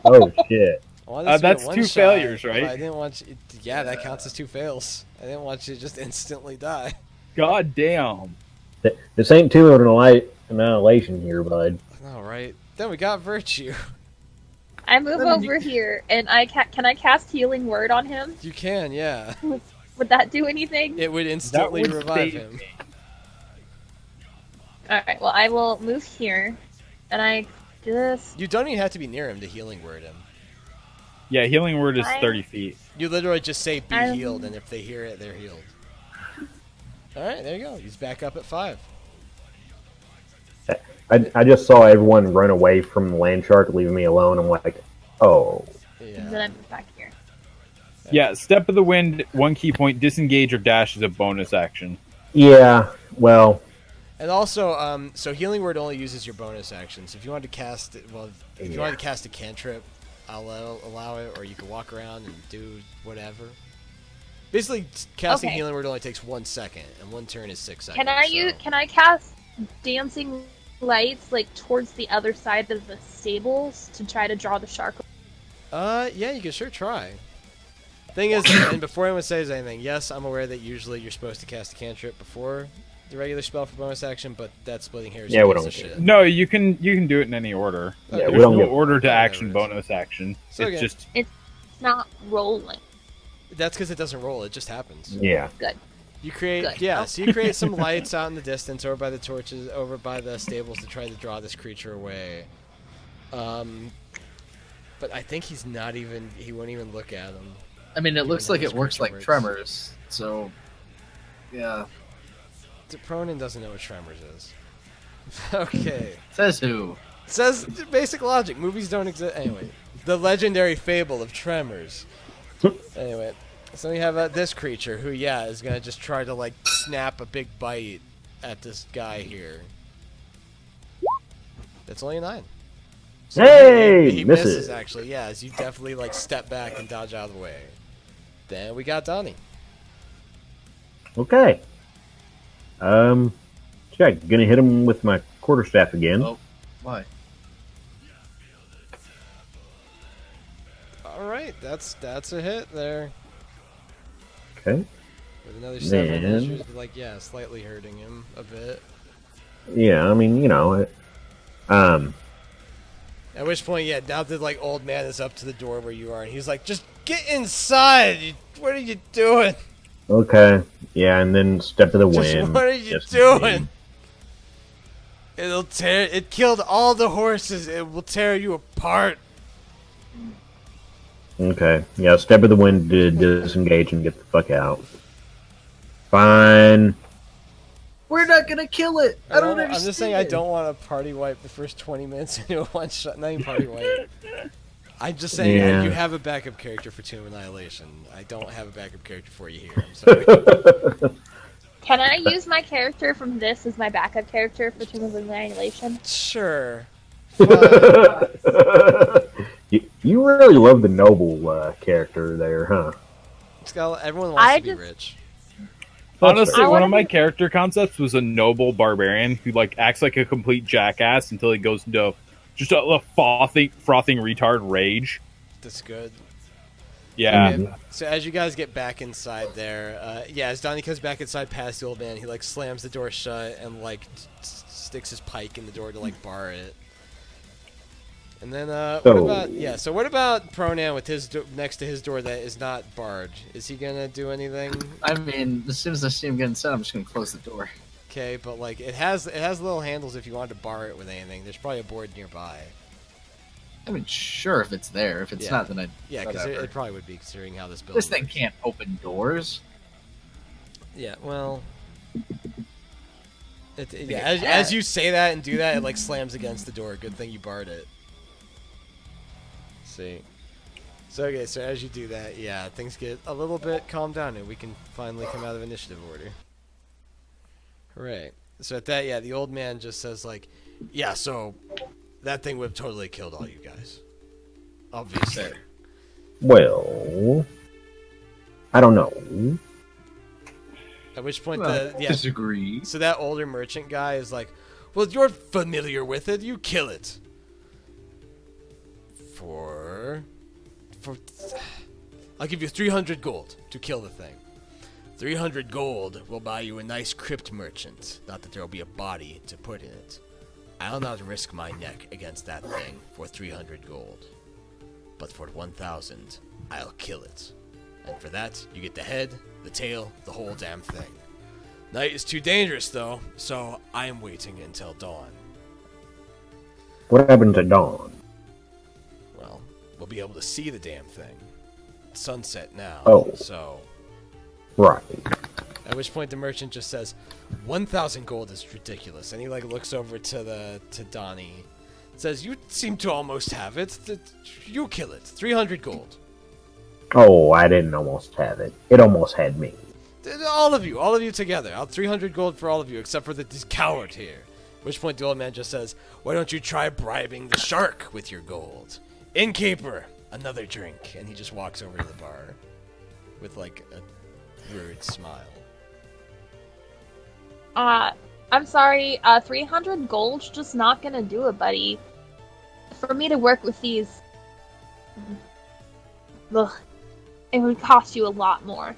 Oh, shit. I wanted this to be a That's two one-shot, failures, but right? I didn't want you. Yeah, that counts as 2 fails. I didn't want you to just instantly die. God damn! This ain't too much of annihilation here, bud. All right. Then we got Virtue. I move Then you- over here, and can I cast Healing Word on him? You can, yeah. Would that do anything? It would instantly would revive save him. me. Alright, well, I will move here, and I just... You don't even have to be near him to healing word him. Yeah, Healing Word is I- 30 feet. You literally just say "be I'm- healed," and if they hear it, they're healed. All right, there you go. He's back up at 5. I just saw everyone run away from the Landshark, leaving me alone. I'm like, oh. Then Yeah. I move back here. Yeah, Step of the Wind, 1 key point, disengage or dash is a bonus action. Yeah, well, And also, so healing word only uses your bonus actions. If you wanted to cast it, well, if you Yeah. wanted to cast a cantrip, I'll allow it, or you can walk around and do whatever. Basically, casting Okay. healing word only takes 1 second, and 1 turn is 6 seconds. Can I cast Dancing Lights, like, towards the other side of the stables to try to draw the shark? Yeah, you can sure try. Thing is, and before anyone says anything, yes, I'm aware that usually you're supposed to cast a cantrip before the regular spell for bonus action, but that's splitting hairs. Yeah, we against don't the care. shit. No, you can do it in any order. Yeah, There's we don't no give- order to Whatever action, it is. bonus action. So It's again- just It's not rolling. That's because it doesn't roll; it just happens. yeah. Good. You create, Good. yeah. So you create some lights out in the distance, over by the torches, over by the stables, to try to draw this creature away. But I think he's not even. He won't even look at him. I mean, it looks though like this it works creature like works. Tremors. So, yeah. Pronan doesn't know what Tremors is. Okay. Says who? Says basic logic. Movies don't exist. Anyway, the legendary fable of Tremors. Anyway, so we have this creature who, yeah, is gonna just try to like snap a big bite at this guy here. That's only a 9. So Hey, he misses. misses actually. Yeah, as you definitely like step back and dodge out of the way. Then we got Donnie. Okay. Check. Gonna hit him with my quarterstaff again. Oh, why? All right, that's a hit there. Okay. With another 7, Then- she was like, yeah, slightly hurting him a bit. Yeah, I mean, At which point, yeah, now the like old man is up to the door where you are, and he's like, "Just get inside! What are you doing? okay. Yeah, and then step to the Just wind. what are you Just doing? It'll tear. It killed all the horses. It will tear you apart." Okay. Yeah, step of the wind to disengage and get the fuck out. Fine. We're not gonna kill it. I don't understand. I'm just saying, I don't want to party wipe the first 20 minutes into a one shot. Not even party wipe. I'm just saying, Yeah. you have a backup character for Tomb of Annihilation. I don't have a backup character for you here. I'm sorry. Can I use my character from this as my backup character for Tomb of Annihilation? Sure. you really love the noble character there, huh? Everyone wants I to be just- rich. Honestly, I one wanna of my be- character concepts was a noble barbarian who like acts like a complete jackass until he goes into just a frothing retard rage. That's good. Yeah. Okay, so as you guys get back inside there, as Donnie comes back inside past the old man, he like slams the door shut and like sticks his pike in the door to like bar it. And then what about Pronoun with his next to his door that is not barred? Is he gonna do anything? I mean, as soon as I see him get inside, I'm just gonna close the door. Okay, but like it has little handles if you wanted to bar it with anything. There's probably a board nearby. I mean, sure, if it's there. If it's not, then I. Yeah, because whatever. it probably would be considering how this building. This thing works. can't open doors. Yeah, well. Yeah, as you say that and do that, it like slams against the door. Good thing you barred it. See. So as you do that, yeah, things get a little bit calmed down and we can finally come out of initiative order. Hooray. So at that, the old man just says like, yeah, so that thing would have totally killed all you guys. Obviously. Well, I don't know. At which point disagree. So that older merchant guy is like, well, you're familiar with it, you kill it. I'll give you 300 gold to kill the thing. 300 gold will buy you a nice crypt merchant. Not that there'll be a body to put in it. I'll not risk my neck against that thing for 300 gold. But for 1,000, I'll kill it. And for that, you get the head, the tail, the whole damn thing. Night is too dangerous, though, so I am waiting until dawn. What happened to Dawn? Well, we'll be able to see the damn thing. It's sunset now, so... Right. At which point the merchant just says, 1,000 gold is ridiculous. And he like looks over to Donnie. Says, you seem to almost have it. You kill it. 300 gold. Oh, I didn't almost have it. It almost had me. All of you together. I'll 300 gold for all of you, except for this coward here. At which point the old man just says, why don't you try bribing the shark with your gold? Innkeeper, another drink. And he just walks over to the bar with like a weird smile. I'm sorry, 300 gold's just not gonna do it, buddy. For me to work with these... Ugh, it would cost you a lot more.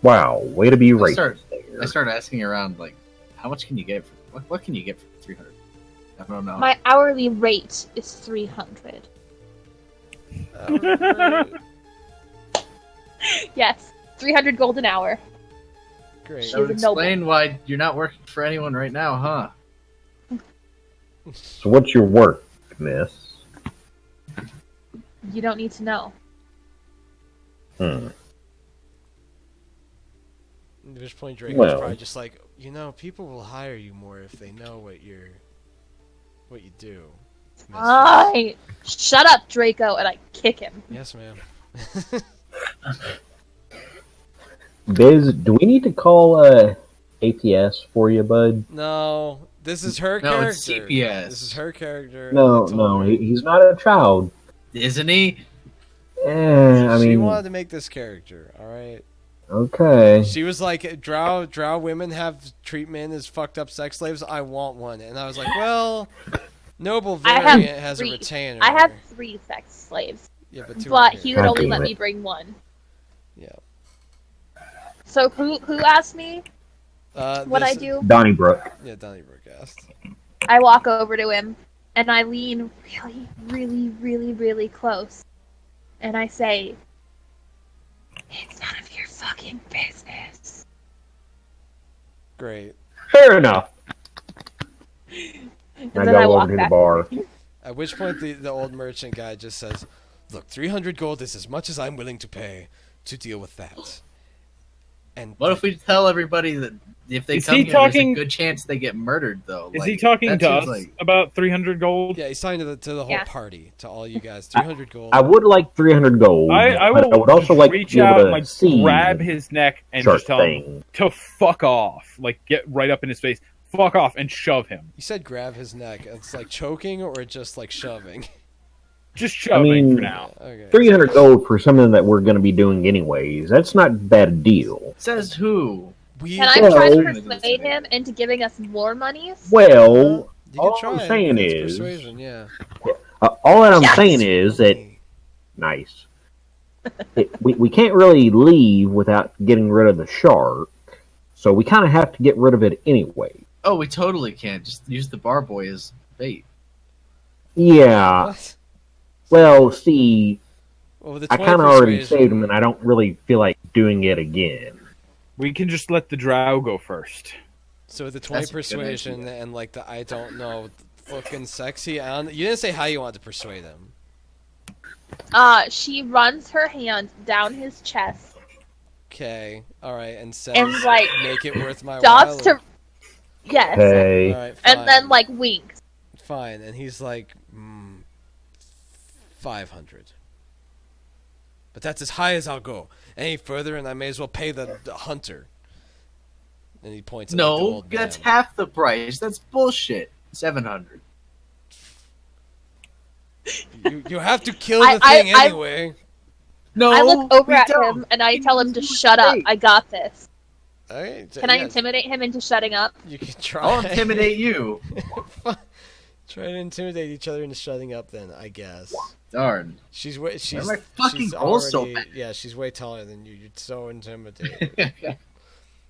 Wow, way to be racist. I start asking around, like, how much can you get for... What can you get for 300? I don't know. My hourly rate is 300. Yes, 300 gold an hour. Great. That would explain why you're not working for anyone right now, huh? So what's your work, miss? You don't need to know. Hmm. At which point Drake was probably just like, people will hire you more if they know what you do. Fine. Shut up, Draco, and I kick him. Yes, ma'am. Biz, do we need to call APS for you, bud? No, this is her character. It's CPS. This is her character. No, he's not a child. Isn't he? She wanted to make this character, alright? Okay. She was like, drow women have treatment as fucked up sex slaves, I want one. And I was like, well, Noble Variant has a retainer. I have 3 sex slaves. Yeah, but he would only let me bring 1. Yeah. So who asked me what I do? Donnybrook. Yeah, Donnybrook asked. I walk over to him, and I lean really, really, really, really close. And I say, it's none of your fucking business. Great. Fair enough. And then I walk back to the bar. At which point the old merchant guy just says, look, 300 gold is as much as I'm willing to pay to deal with that. And what if we tell everybody that if they come here, there's a good chance they get murdered, though? Is he talking to us about 300 gold? Yeah, he's talking to the whole party, to all you guys. 300 gold. I would like 300 gold. I would also like reach out and like grab his neck and just tell him to fuck off. Like, get right up in his face, fuck off, and shove him. You said grab his neck. It's like choking or just like shoving? Just shoving for now. Okay. 300 gold for something that we're going to be doing anyways. That's not a bad deal. Says who? We Can I Well- try to We're gonna do this persuade together. him into giving us more monies? Well, you can all try. I'm saying That's is, persuasion. Yeah. all that I'm Yes! saying is that nice. We can't really leave without getting rid of the shark, so we kind of have to get rid of it anyway. Oh, we totally can't. Just use the bar boy as bait. Yeah. What? Well, see, Well, with the I 20 kind of already persuasion- saved him, and I don't really feel like doing it again. We can just let the drow go first. So with the 20 That's a good persuasion idea. and like the I don't know, fucking sexy. You didn't say how you want to persuade him. She runs her hand down his chest Okay, all right, and says, and like make it worth my stops while. to yes, Hey, All right, fine. and then like winks. Fine, and he's like, 500. But that's as high as I'll go. Any further, and I may as well pay the hunter. And he points at like, the No, old that's man. half the price. That's bullshit. 700. You have to kill I- the thing I- anyway. No, I look over we at don't. him and I tell him to He's shut up. bait. I got this. All right, Can I yeah, intimidate him into shutting up? You can try. I'll intimidate you. Try to intimidate each other into shutting up. Then I guess Darn. she's way. She's my fucking she's goal's so already. bad. Yeah, she's way taller than you. You're so intimidating.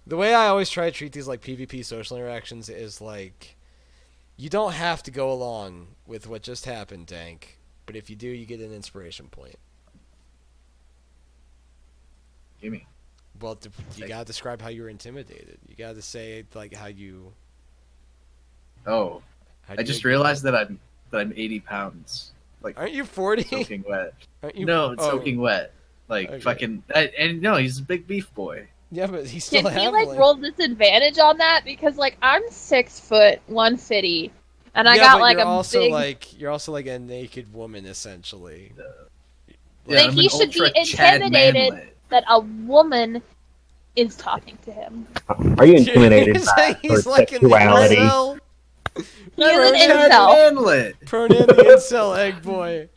The way I always try to treat these like PvP social interactions is like, you don't have to go along with what just happened, Dank. But if you do, you get an inspiration point. Gimme. Well, you gotta describe how you were intimidated. You gotta say like how you. Oh, How I just realized that I'm 80 pounds. Like Aren't you 40? soaking wet. Aren't you? No, it's oh, soaking wet. Like Okay. fucking. And no, he's a big beef boy. Yeah, but he's still Can a he like halfling. roll disadvantage on that? Because like I'm 6 foot 150, and I Yeah, got but like you're a also big. like you're also like a naked woman essentially. Then I'm he an should be ultra Chad intimidated. manlet. That a woman is talking to him. are you intimidated You're by saying her he's like an sexuality? incel? He is an Chad incel. manlet. Pronan the incel egg boy.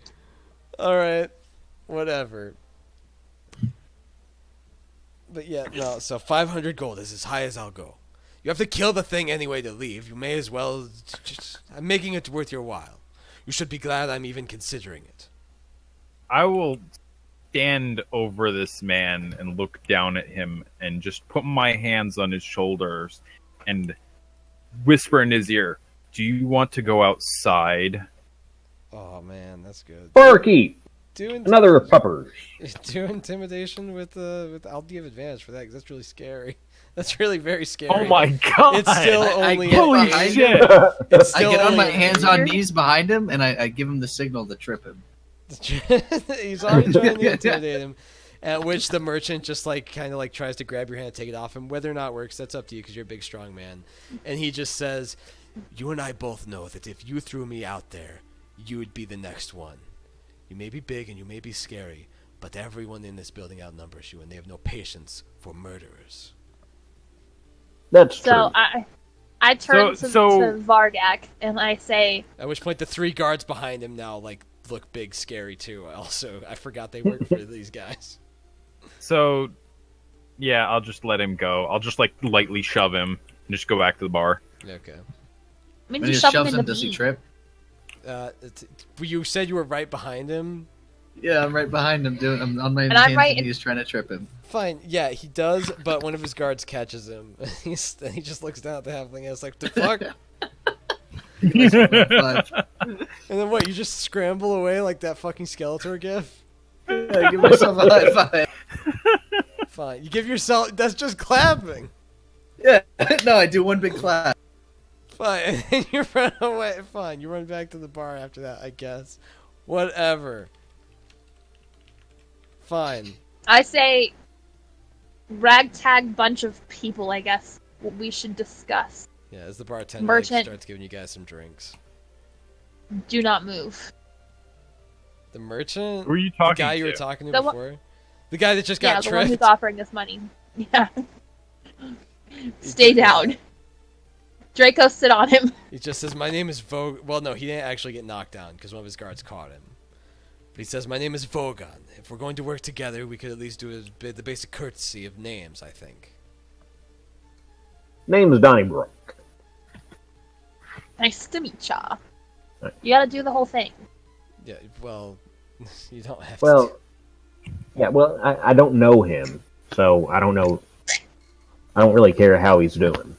Alright. Whatever. But yeah, no, so 500 gold is as high as I'll go. You have to kill the thing anyway to leave. You may as well just... I'm making it worth your while. You should be glad I'm even considering it. I will stand over this man and look down at him and just put my hands on his shoulders and whisper in his ear, "Do you want to go outside?" Oh man, that's good. Barkeep, Do another puppers. do intimidation with I'll give advantage for that because that's really scary. That's really very scary. Oh my god! It's still I only get Holy behind shit! It's I still get on only my hands on knees behind him, and I give him the signal to trip him. He's already trying to intimidate him. At which the merchant just like kind of like tries to grab your hand and take it off him. Whether or not it works, that's up to you because you're a big strong man. And he just says, "You and I both know that if you threw me out there, you would be the next one. You may be big and you may be scary, but everyone in this building outnumbers you, and they have no patience for murderers." That's So true. I turn So- to Vargak and I say, At which point the 3 guards behind him now like look big, scary too. Also, I forgot they work for these guys. So, yeah, I'll just let him go. I'll just like lightly shove him and just go back to the bar. Okay. I mean, When you he shove him shoves in him, the does he beak. trip? You said you were right behind him. Yeah, I'm right behind him. I'm on my And hands I'm right and in- he's trying to trip him. Fine, yeah, he does, but one of his guards catches him. He just looks down at the halfling and is like, "The fuck?" But, And then what? You just scramble away like that fucking Skeletor gif? yeah, give myself a high five. Fine, you give yourself. That's just clapping. Yeah, no, I do one big clap. Fine, and then you run away. Fine, you run back to the bar after that, I guess. Whatever. Fine. I say, ragtag bunch of people, I guess, what we should discuss. Yeah, as the bartender Merchant. starts giving you guys some drinks. Do not move. The merchant? Who are you The talking guy to? you were talking to The one- before? The guy that just Yeah, got the one tricked? who's offering this money. Yeah. Stay down. Draco, sit on him. He just says, "My name is Vogue." Well, no, he didn't actually get knocked down because one of his guards caught him. But he says, my name is Vogon. If we're going to work together, we could at least do the basic courtesy of names, I think. Name is Donnybrook. Nice to meet ya. Right. You gotta do the whole thing. Yeah, well, you don't have Well, to. yeah, well, I don't know him, so I don't know. I don't really care how he's doing.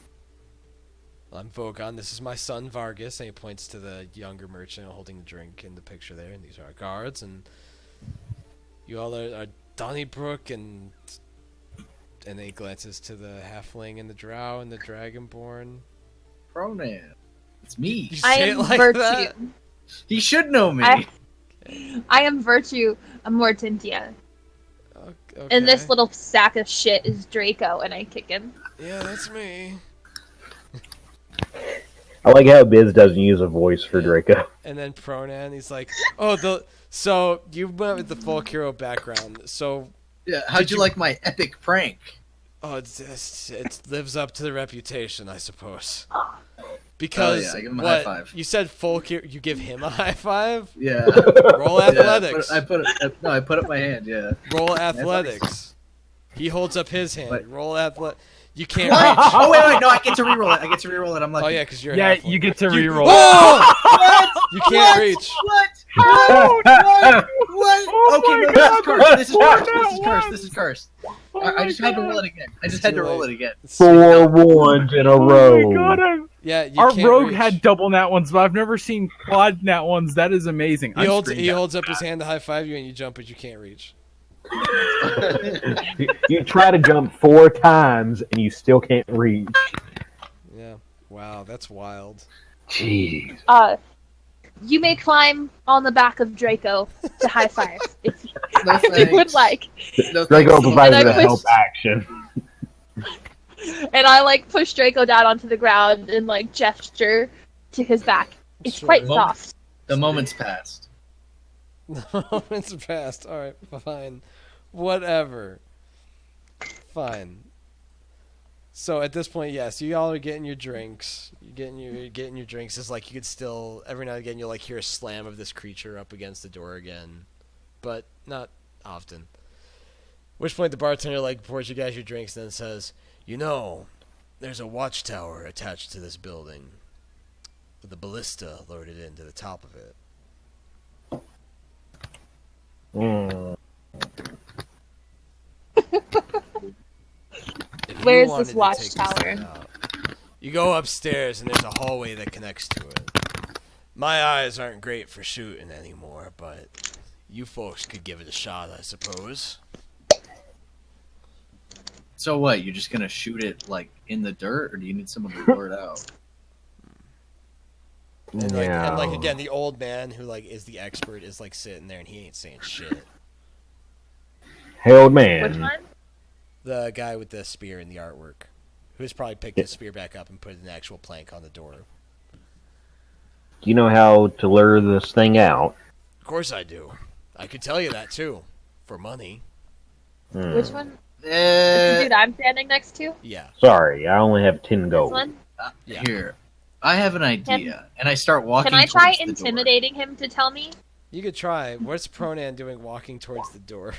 I'm Vogon. This is my son, Vargas. And he points to the younger merchant holding the drink in the picture there. And these are our guards. And you all are Donnybrook. And then he glances to the halfling and the drow and the dragonborn. Pronoun. It's me. You I say am it like Virtue. that? He should know me. I am Virtue Amortentia. Okay. And this little sack of shit is Draco, and I kick him. Yeah, that's me. I like how Biz doesn't use a voice for Draco. And then Pronan, he's like, so you went with the folk hero background. So, Yeah, how'd you like my epic prank? it lives up to the reputation, I suppose. Because yeah, I give him a high five. You said folk hero, you give him a high five? Yeah. Roll athletics. I put up my hand. Yeah. Roll athletics. He holds up his hand. What? Roll athletic. You can't What? reach. Oh wait, no, I get to reroll it. I'm like, Oh yeah, because you're Yeah, halfling. you get to reroll. Whoa! What? You can't reach. What? What? What? Oh Okay, my no, God, this is cursed. that's This is cursed. This is cursed. Oh I my just had to roll God. it again. I just had to roll it again. 4 ones in a Oh row. my God, Yeah, you our can't rogue reach. had double nat ones, but I've never seen quad nat ones. That is amazing. He I'm holds screen holds up his hand to high five you, and you jump, but you can't reach. You try to jump 4 times and you still can't reach. Yeah. Wow, that's wild. Jeez. You may climb on the back of Draco to high five if No you would thanks. like. No, Draco thanks. provided And I a help pushed- action. And I push Draco down onto the ground and gesture to his back. It's Sure. quite Well- soft. The moment's passed. The moment's passed. All right, fine, whatever. Fine. So at this point, yes, you all are getting your drinks. You're getting your drinks. It's like you could still every now and again you'll hear a slam of this creature up against the door again, but not often. At which point the bartender pours you guys your drinks, and then says, there's a watchtower attached to this building with a ballista loaded into the top of it. Mm. If you Where's wanted this to take this watchtower? thing out, you go upstairs and there's a hallway that connects to it. My eyes aren't great for shooting anymore, but you folks could give it a shot, I suppose. So what? You're just gonna shoot it in the dirt, or do you need someone to lure it out? And Yeah. again, the old man who is the expert is sitting there and he ain't saying shit. Hey, old Which man. one? The guy with the spear in the artwork, who's probably picked his spear back up and put an actual plank on the door. Do you know how to lure this thing out? Of course I do. I could tell you that too, for money. Hmm. Which one? It's the dude Uh, I'm standing next to? Yeah. Sorry, I only have 10 This gold. one? Yeah. Here, I have an idea, and I start walking. Can I try towards the door. intimidating him to tell me? You could try. What's Pronan doing walking towards the door?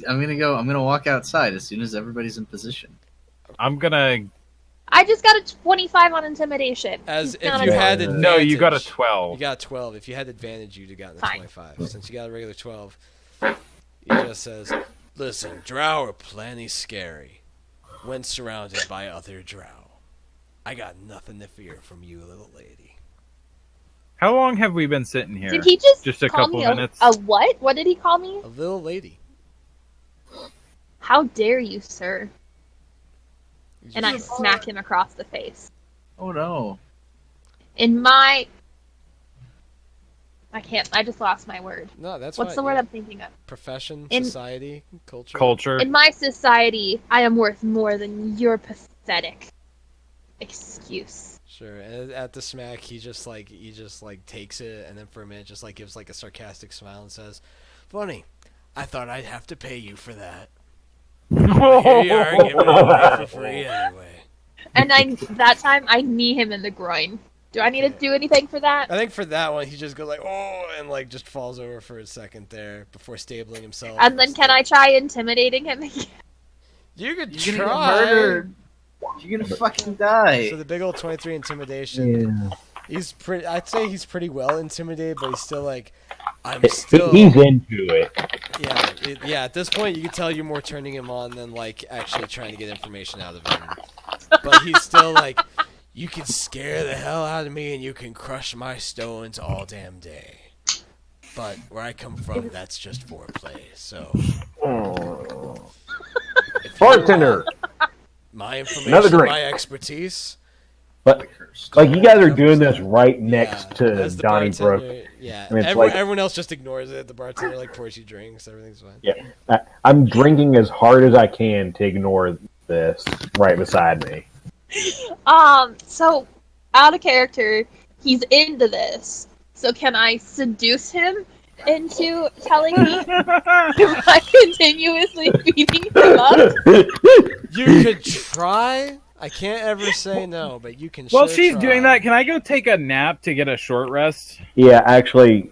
I'm gonna walk outside as soon as everybody's in position. I'm gonna. I just got a 25 on intimidation. As He's if not you a- had No, advantage. No, you got a You 12. got 12. If you had advantage, you'd have gotten a Fine. 25. Since you got a regular 12, he just says, "Listen, drow are plenty scary when surrounded by other drow. I got nothing to fear from you, little lady." How long have we been sitting here? Did he just a call couple me minutes. a what? What did he call me? A little lady. How dare you, sir? You And I just- smack him across the face. Oh no! In my... I just lost my word. No, that's What's fine. the word Yeah. I'm thinking of? Profession, In- society, culture. Culture. In my society, I am worth more than your pathetic excuse. Sure. And at the smack, he just takes it, and then for a minute, just gives a sarcastic smile and says, "Funny, I thought I'd have to pay you for that. But here you are, giving it away for free anyway." And that time, I knee him in the groin. Do I need to do anything for that? I think for that one, he just goes like, oh, and like just falls over for a second there before stabling himself. And then can I try intimidating him again? You could You're gonna get try. murdered. You're gonna fucking die. So the big old 23 intimidation. Yeah. He's pretty. I'd say he's pretty well intimidated, but he's still like, I'm still. He's into it. Yeah, at this point, you can tell you're more turning him on than like actually trying to get information out of him. But he's still like, you can scare the hell out of me and you can crush my stones all damn day. But where I come from, that's just foreplay. So, if you Bartender. want my Another information, drink. my expertise. But like you guys are doing this right next Yeah, to as the Donnybrook. bartender- Yeah, I mean, it's like- everyone else just ignores it. The bartender like pours you drinks. Everything's fine. Yeah, I'm drinking as hard as I can to ignore this right beside me. So out of character, he's into this. So can I seduce him into telling me by continuously beating him up? You could try. I can't ever say no, but you can. While sure she's try. doing that, can I go take a nap to get a short rest? Yeah, actually,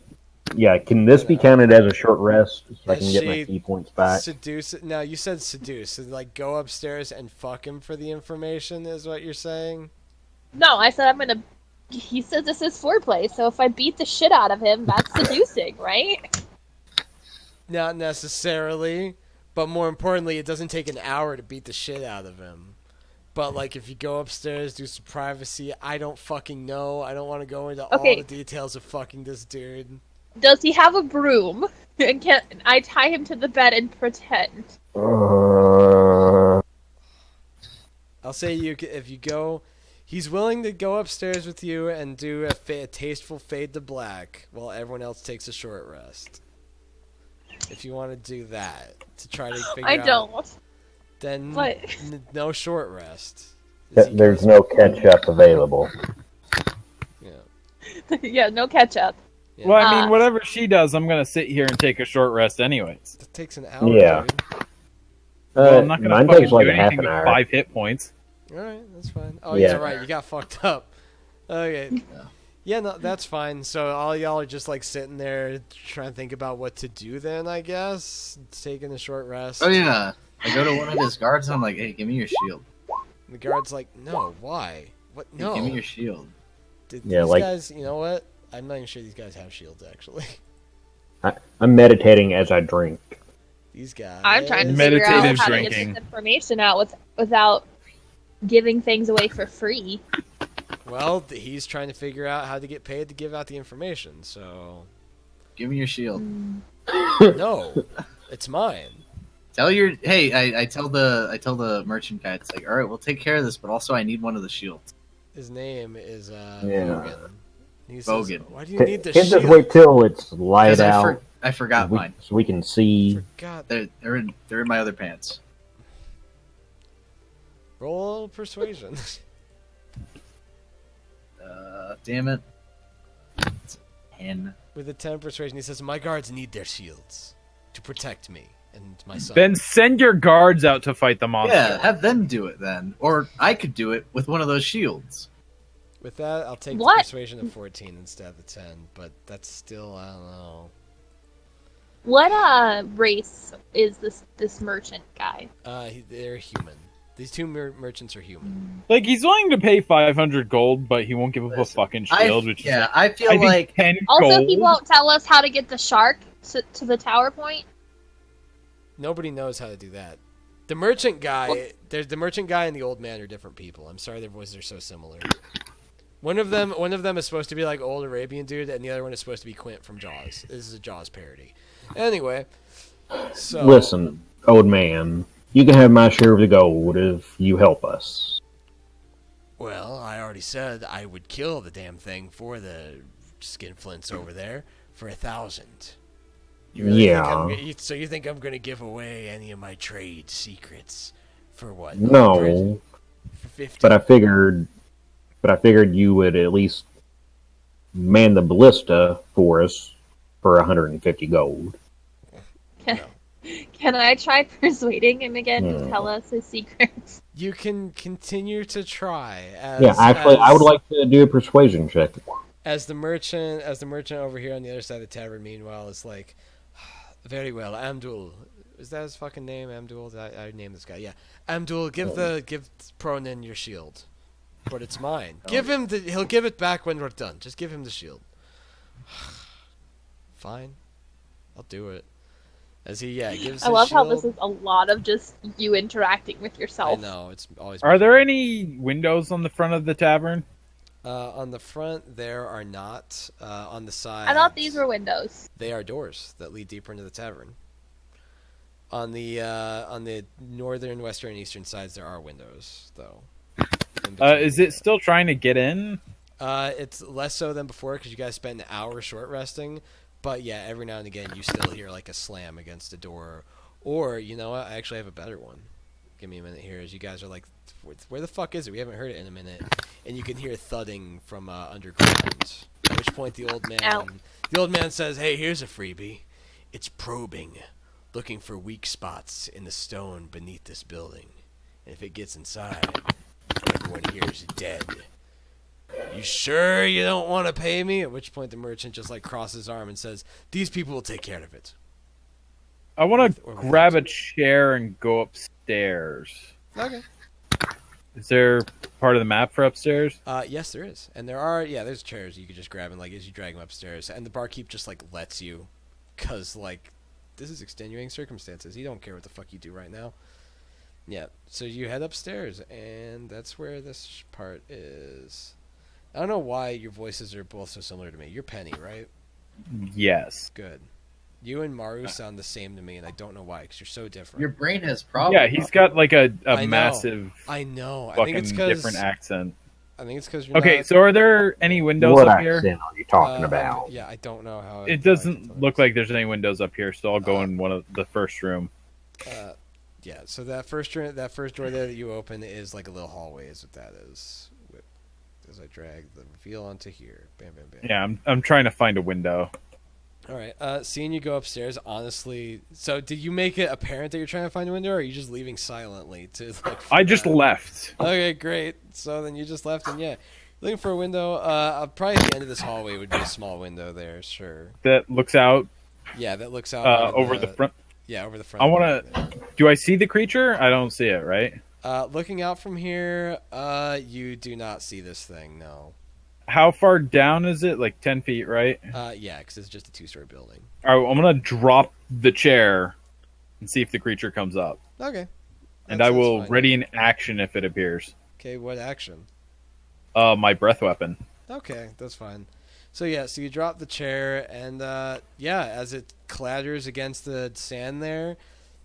yeah. Can this be counted as a short rest so I can Is get my she key points back? Seduce. No, you said seduce. So, like, go upstairs and fuck him for the information. Is what you're saying? No, I said I'm gonna. He said this is foreplay, so if I beat the shit out of him, that's seducing, right? Not necessarily, but more importantly, it doesn't take an hour to beat the shit out of him. But like, if you go upstairs, do some privacy. I don't fucking know. I don't want to go into all Okay. the details of fucking this dude. Does he have a broom? And can I tie him to the bed and pretend? I'll say if you go, he's willing to go upstairs with you and do a tasteful fade to black while everyone else takes a short rest. If you want to do that to try to figure I out, don't. then But- no short rest. There's no catch up available. Yeah. Yeah, no catch up. Yeah. Well, I mean, whatever she does, I'm gonna sit here and take a short rest anyways. It takes an hour. Yeah. Dude. Well, I'm not gonna Mine fucking takes like do a half anything an with hour. 5 hit points. All right, that's fine. Oh, Yeah. yeah, right. You got fucked up. Okay. Yeah, no, that's fine. So all y'all are just like sitting there trying to think about what to do. Then I guess taking a short rest. Oh yeah. I go to one of his guards and I'm like, hey, give me your shield. The guard's like, no, why? What? No. Give me your shield. Yeah, These like- guys, you know what? I'm not even sure these guys have shields actually. I'm meditating as I drink. These guys. I'm trying to figure out Meditative how to get drinking. this information out without giving things away for free. Well, he's trying to figure out how to get paid to give out the information. So Give me your shield. no, it's mine. Tell your I tell the merchant guy, it's like, alright, we'll take care of this, but also I need one of the shields. His name is Yeah. Bogan. He says, Bogan. why do you need the Can't just shield? wait till it's light Because out I forgot mine. so we can see. God, They're in my other pants. roll persuasion. Damn it. It's 10. With a 10 persuasion, he says, my guards need their shields to protect me and my son. Then send your guards out to fight the monster. Yeah, have them do it then. Or I could do it with one of those shields. With that, I'll take What? the persuasion of 14 instead of the 10, but that's still, I don't know. What race is this merchant guy? They're human. These two merchants are human. Like, he's willing to pay 500 gold, but he won't give up a Listen, fucking shield, which is, I feel I think, like 10 Also, gold. he won't tell us how to get the shark to the tower point. Nobody knows how to do that. The merchant guy, there's the merchant guy and the old man are different people. I'm sorry their voices are so similar. One of them is supposed to be like old Arabian dude, and the other one is supposed to be Quint from Jaws. This is a Jaws parody. Anyway, so Listen, old man, you can have my share of the gold if you help us. well, I already said I would kill the damn thing for the skinflints over there for 1,000. You really think so you think I'm gonna give away any of my trade secrets for what? 100? No, For 50? but I figured you would at least man the ballista for us for 150 gold. Can I try persuading him again to Hmm. tell us his secrets? You can continue to try Yeah, actually, I would like to do a persuasion check. as the merchant over here on the other side of the tavern. Meanwhile, is like, very well, Amdul. Is that his fucking name, Amdul? I named this guy. Yeah, Amdul. Give Pronin your shield, but it's mine. Give him the. He'll give it back when we're done. Just give him the shield. Fine, I'll do it. As he gives. I love how this is a lot of just you interacting with yourself. I know it's always. Are there any windows on the front of the tavern? On the front, there are not. On the side, I thought these were windows. They are doors that lead deeper into the tavern. On the northern, western, and eastern sides, there are windows, though. Is it still trying to get in? It's less so than before because you guys spent an hour short resting. But yeah, every now and again, you still hear like a slam against a door. Or, you know what? I actually have a better one. Give me a minute here as you guys are like, where the fuck is it? We haven't heard it in a minute. And you can hear thudding from underground. At which point the old man says, "Hey, here's a freebie. It's probing, looking for weak spots in the stone beneath this building. And if it gets inside, everyone here is dead. You sure you don't want to pay me?" At which point the merchant just like crosses his arm and says, "These people will take care of it." I want to grab a chair and go upstairs. Okay. Is there part of the map for upstairs? Yes, there is, and there's chairs you could just grab and like as you drag them upstairs, and the barkeep just like lets you, cause like this is extenuating circumstances. He don't care what the fuck you do right now. Yeah, so you head upstairs, and that's where this part is. I don't know why your voices are both so similar to me. You're Penny, right? Yes. Good. You and Maru sound the same to me, and I don't know why, because you're so different. Your brain has problems. Yeah, he's got like a I know. massive I know. I fucking think it's because different accent. I think it's because you're Okay, not, so are there any windows What up here? accent are you talking about? Yeah, I don't know how. It doesn't look like there's any windows up here, so I'll go in one of the first room. Yeah, so that first door there that you open is like a little hallway. Is what that is. As I drag the reveal onto here, bam, bam, bam. Yeah, I'm trying to find a window. All right. Seeing you go upstairs, honestly. So, did you make it apparent that you're trying to find a window, or are you just leaving silently to like? I just left. Okay, great. So then you just left, and yeah, looking for a window. Probably at the end of this hallway would be a small window there. Sure. That looks out Yeah, that looks out over the front. Yeah, over the front. I want to. Do I see the creature? I don't see it, right? Looking out from here, you do not see this thing. No. How far down is it? Like 10 feet, right? Yeah, because it's just a 2-story building. All right, I'm gonna drop the chair and see if the creature comes up, Okay. and I will fine. ready an action if it appears. Okay, what action? My breath weapon. Okay, that's fine. So yeah, so you drop the chair, and as it clatters against the sand there,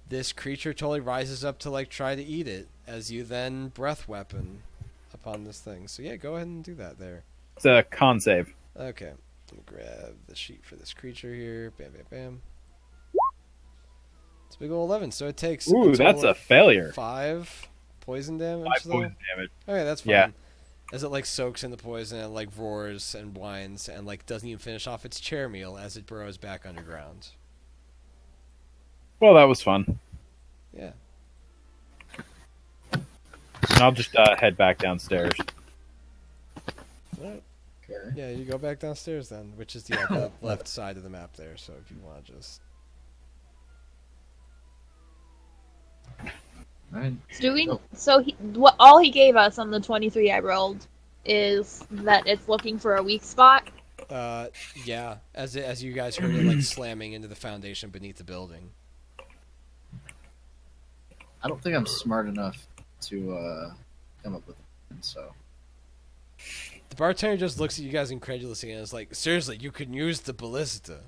this creature totally rises up to like try to eat it, as you then breath weapon upon this thing. So yeah, go ahead and do that there. It's a con save. Okay, let me grab the sheet for this creature here. Bam, bam, bam. It's a big old 11, so it takes. Ooh, that's a failure. 5 poison damage. 5 though? poison damage. Okay, that's fine. Yeah. As it like soaks in the poison and like roars and whines and like doesn't even finish off its chair meal as it burrows back underground. Well, that was fun. Yeah. And I'll just head back downstairs. Alright. Okay. Yeah, you go back downstairs then, which is the left side of the map there. So if you want to just. Right. All he gave us on the 23 I rolled is that it's looking for a weak spot. Yeah. As you guys heard it like slamming into the foundation beneath the building. I don't think I'm smart enough to come up with it, so. The bartender just looks at you guys incredulously and is like, "Seriously, you can use the ballista.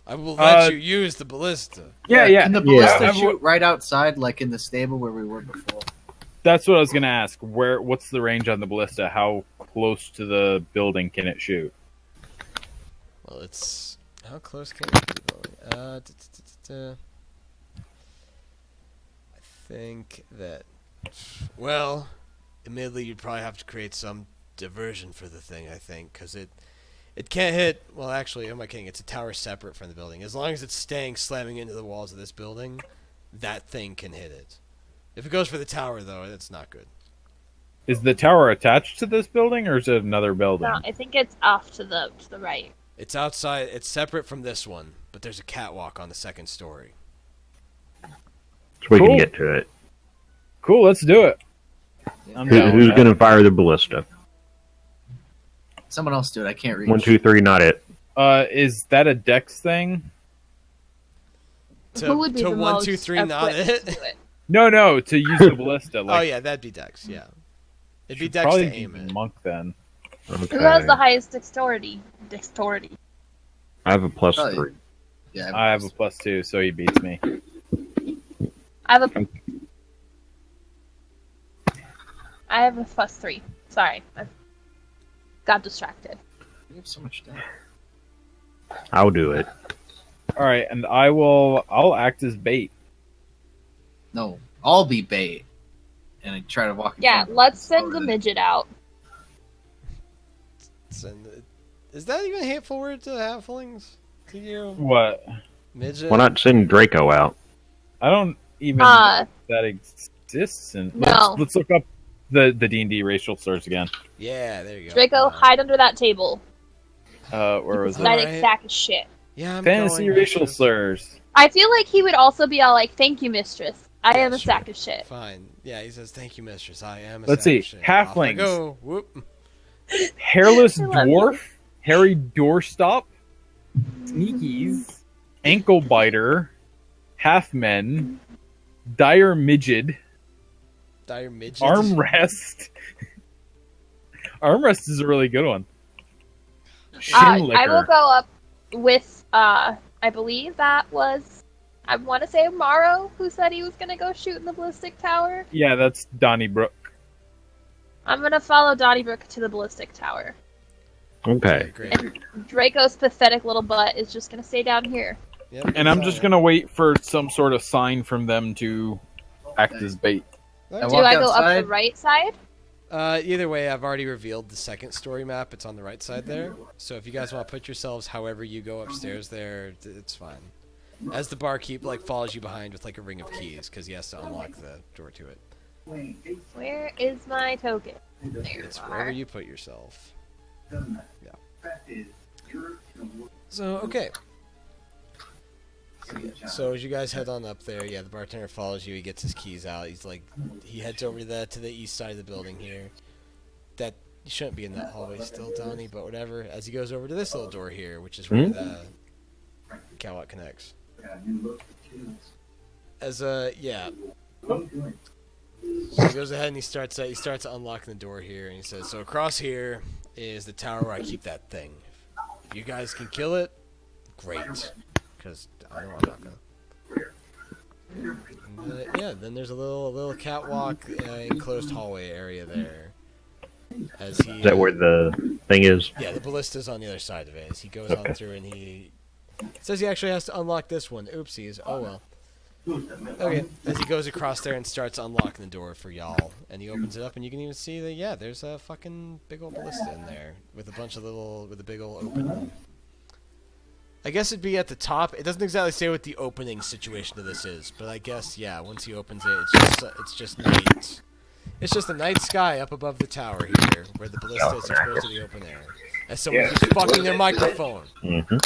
I will let you use the ballista." Yeah. Can the ballista Yeah. shoot right outside, like in the stable where we were before? That's what I was gonna ask. What's the range on the ballista? How close to the building can it shoot? Well, it's how close can it be? I think that. Well, admittedly, you'd probably have to create some diversion for the thing. I think because it It can't hit. Well, actually, am I kidding? It's a tower separate from the building. As long as it's staying slamming into the walls of this building, that thing can hit it. If it goes for the tower, though, that's not good. Is the tower attached to this building, or is it another building? No, I think it's off to the right. It's outside. It's separate from this one, but there's a catwalk on the second story. So we Cool. can get to it. Cool, let's do it. I'm down Who's with going to fire the ballista? Someone else do it. I can't reach. 1, 2, 3, not it. that. Is that a Dex thing? Who would be to the 1, most 2, 3, not equipped it? to do it? No, to use the ballista. Oh Like, yeah, that'd be Dex. Yeah, it'd be should Dex probably to be aim the it. monk then. Okay. Who has the highest dexterity? I have a plus Probably. 3. Yeah, I have a +2, so he beats me. I have a +3. Sorry, I got distracted. You have so much stuff. I'll do it. All right, and I'll act as bait. No, I'll be bait, and I try to walk. in Yeah, front of let's them. send the midget out. Is that even a hateful word to halflings? To you, What? midget? Why not send Draco out? I don't even know Uh, if that exists. And No. let's look up the D&D racial slurs again. Yeah, there you go. Draco, hide under that table. Where was it? Pathetic Alright. sack of shit. Yeah, I'm Fantasy going, racial mistress. slurs. I feel like he would also be all like, "Thank you, mistress. I am a sure. sack of shit." Fine. Yeah, he says, "Thank you, mistress. I am." Let's sack see, of shit." halflings. Off I go. Whoop. Hairless I love dwarf, hairy doorstop, sneakies, ankle biter, half men, dire midget, Dire midget. armrest. Armrest is a really good one. Shin I licker. will go up with, I believe that was, I want to say Morrow, who said he was going to go shoot in the ballistic tower. Yeah, that's Donnybrook. I'm going to follow Donnybrook to the ballistic tower. Okay. Great. And Draco's pathetic little butt is just going to stay down here. Yep, And I'm that's just all gonna wait for some sort of sign from them to act as bait. right. I Do walk I go up outside. the right side? Either way, I've already revealed the second story map. It's on the right side there. So if you guys want to put yourselves however you go upstairs there, it's fine. As the barkeep follows you behind with a ring of keys because he has to unlock the door to it. Where is my token? There It's you wherever are. you put yourself. Yeah. So okay. So as you guys head on up there, yeah, the bartender follows you. He gets his keys out. He heads over to the east side of the building here. That you shouldn't be in that hallway still, Donnie, but whatever. As he goes over to this little door here, which is where the catwalk connects. Yeah. So he goes ahead and he starts unlocking the door here, and he says, "So across here is the tower where I keep that thing. If you guys can kill it, great, because I know I'm not gonna." And, yeah, then there's a little catwalk, enclosed hallway area there. As he, Is that where the thing is? yeah, the ballista's on the other side of it. As he goes on through, and he says he actually has to unlock this one. Oopsies. Oh well. Okay. As he goes across there and starts unlocking the door for y'all, and he opens it up, and you can even see that there's a fucking big old ballista in there with a big old open. I guess it'd be at the top. It doesn't exactly say what the opening situation of this is, but I guess once he opens it, it's just night. It's just the night sky up above the tower here, where the ballista is exposed to the open air. As someone keeps fucking their microphone. Mm-hmm.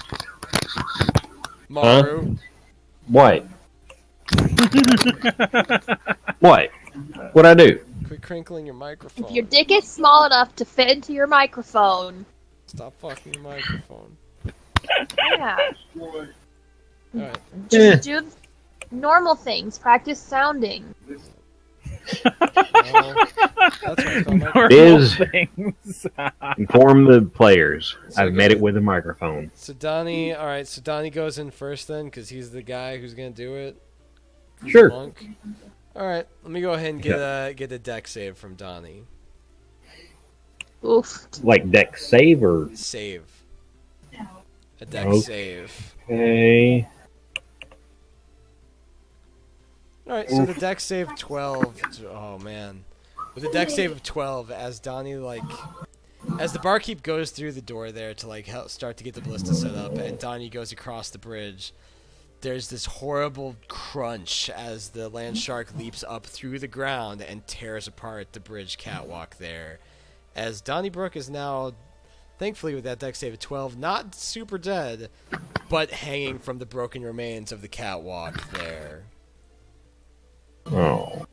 Maru. What? What? What'd I do? Quit crinkling your microphone. If your dick is small enough to fit into your microphone, Stop fucking your microphone. yeah, Alright. just do normal things. Practice sounding. Well, that's what I call microphone. Normal Is- things. Inform the players. So I've good. met it with a microphone. So Donnie, alright, so Donnie goes in first then, because he's the guy who's gonna do it. He's Sure. the monk. Alright, let me go ahead and get a deck save from Donnie. Oof. Like deck save or Save. A deck Okay. save. okay. Alright, so the deck save 12. Oh man. With a deck save of 12, as Donnie As the barkeep goes through the door there to like help start to get the ballista set up, and Donnie goes across the bridge, there's this horrible crunch as the Landshark leaps up through the ground and tears apart the bridge catwalk there. As Donnybrook is now, thankfully with that dex save of 12, not super dead, but hanging from the broken remains of the catwalk there. Oh.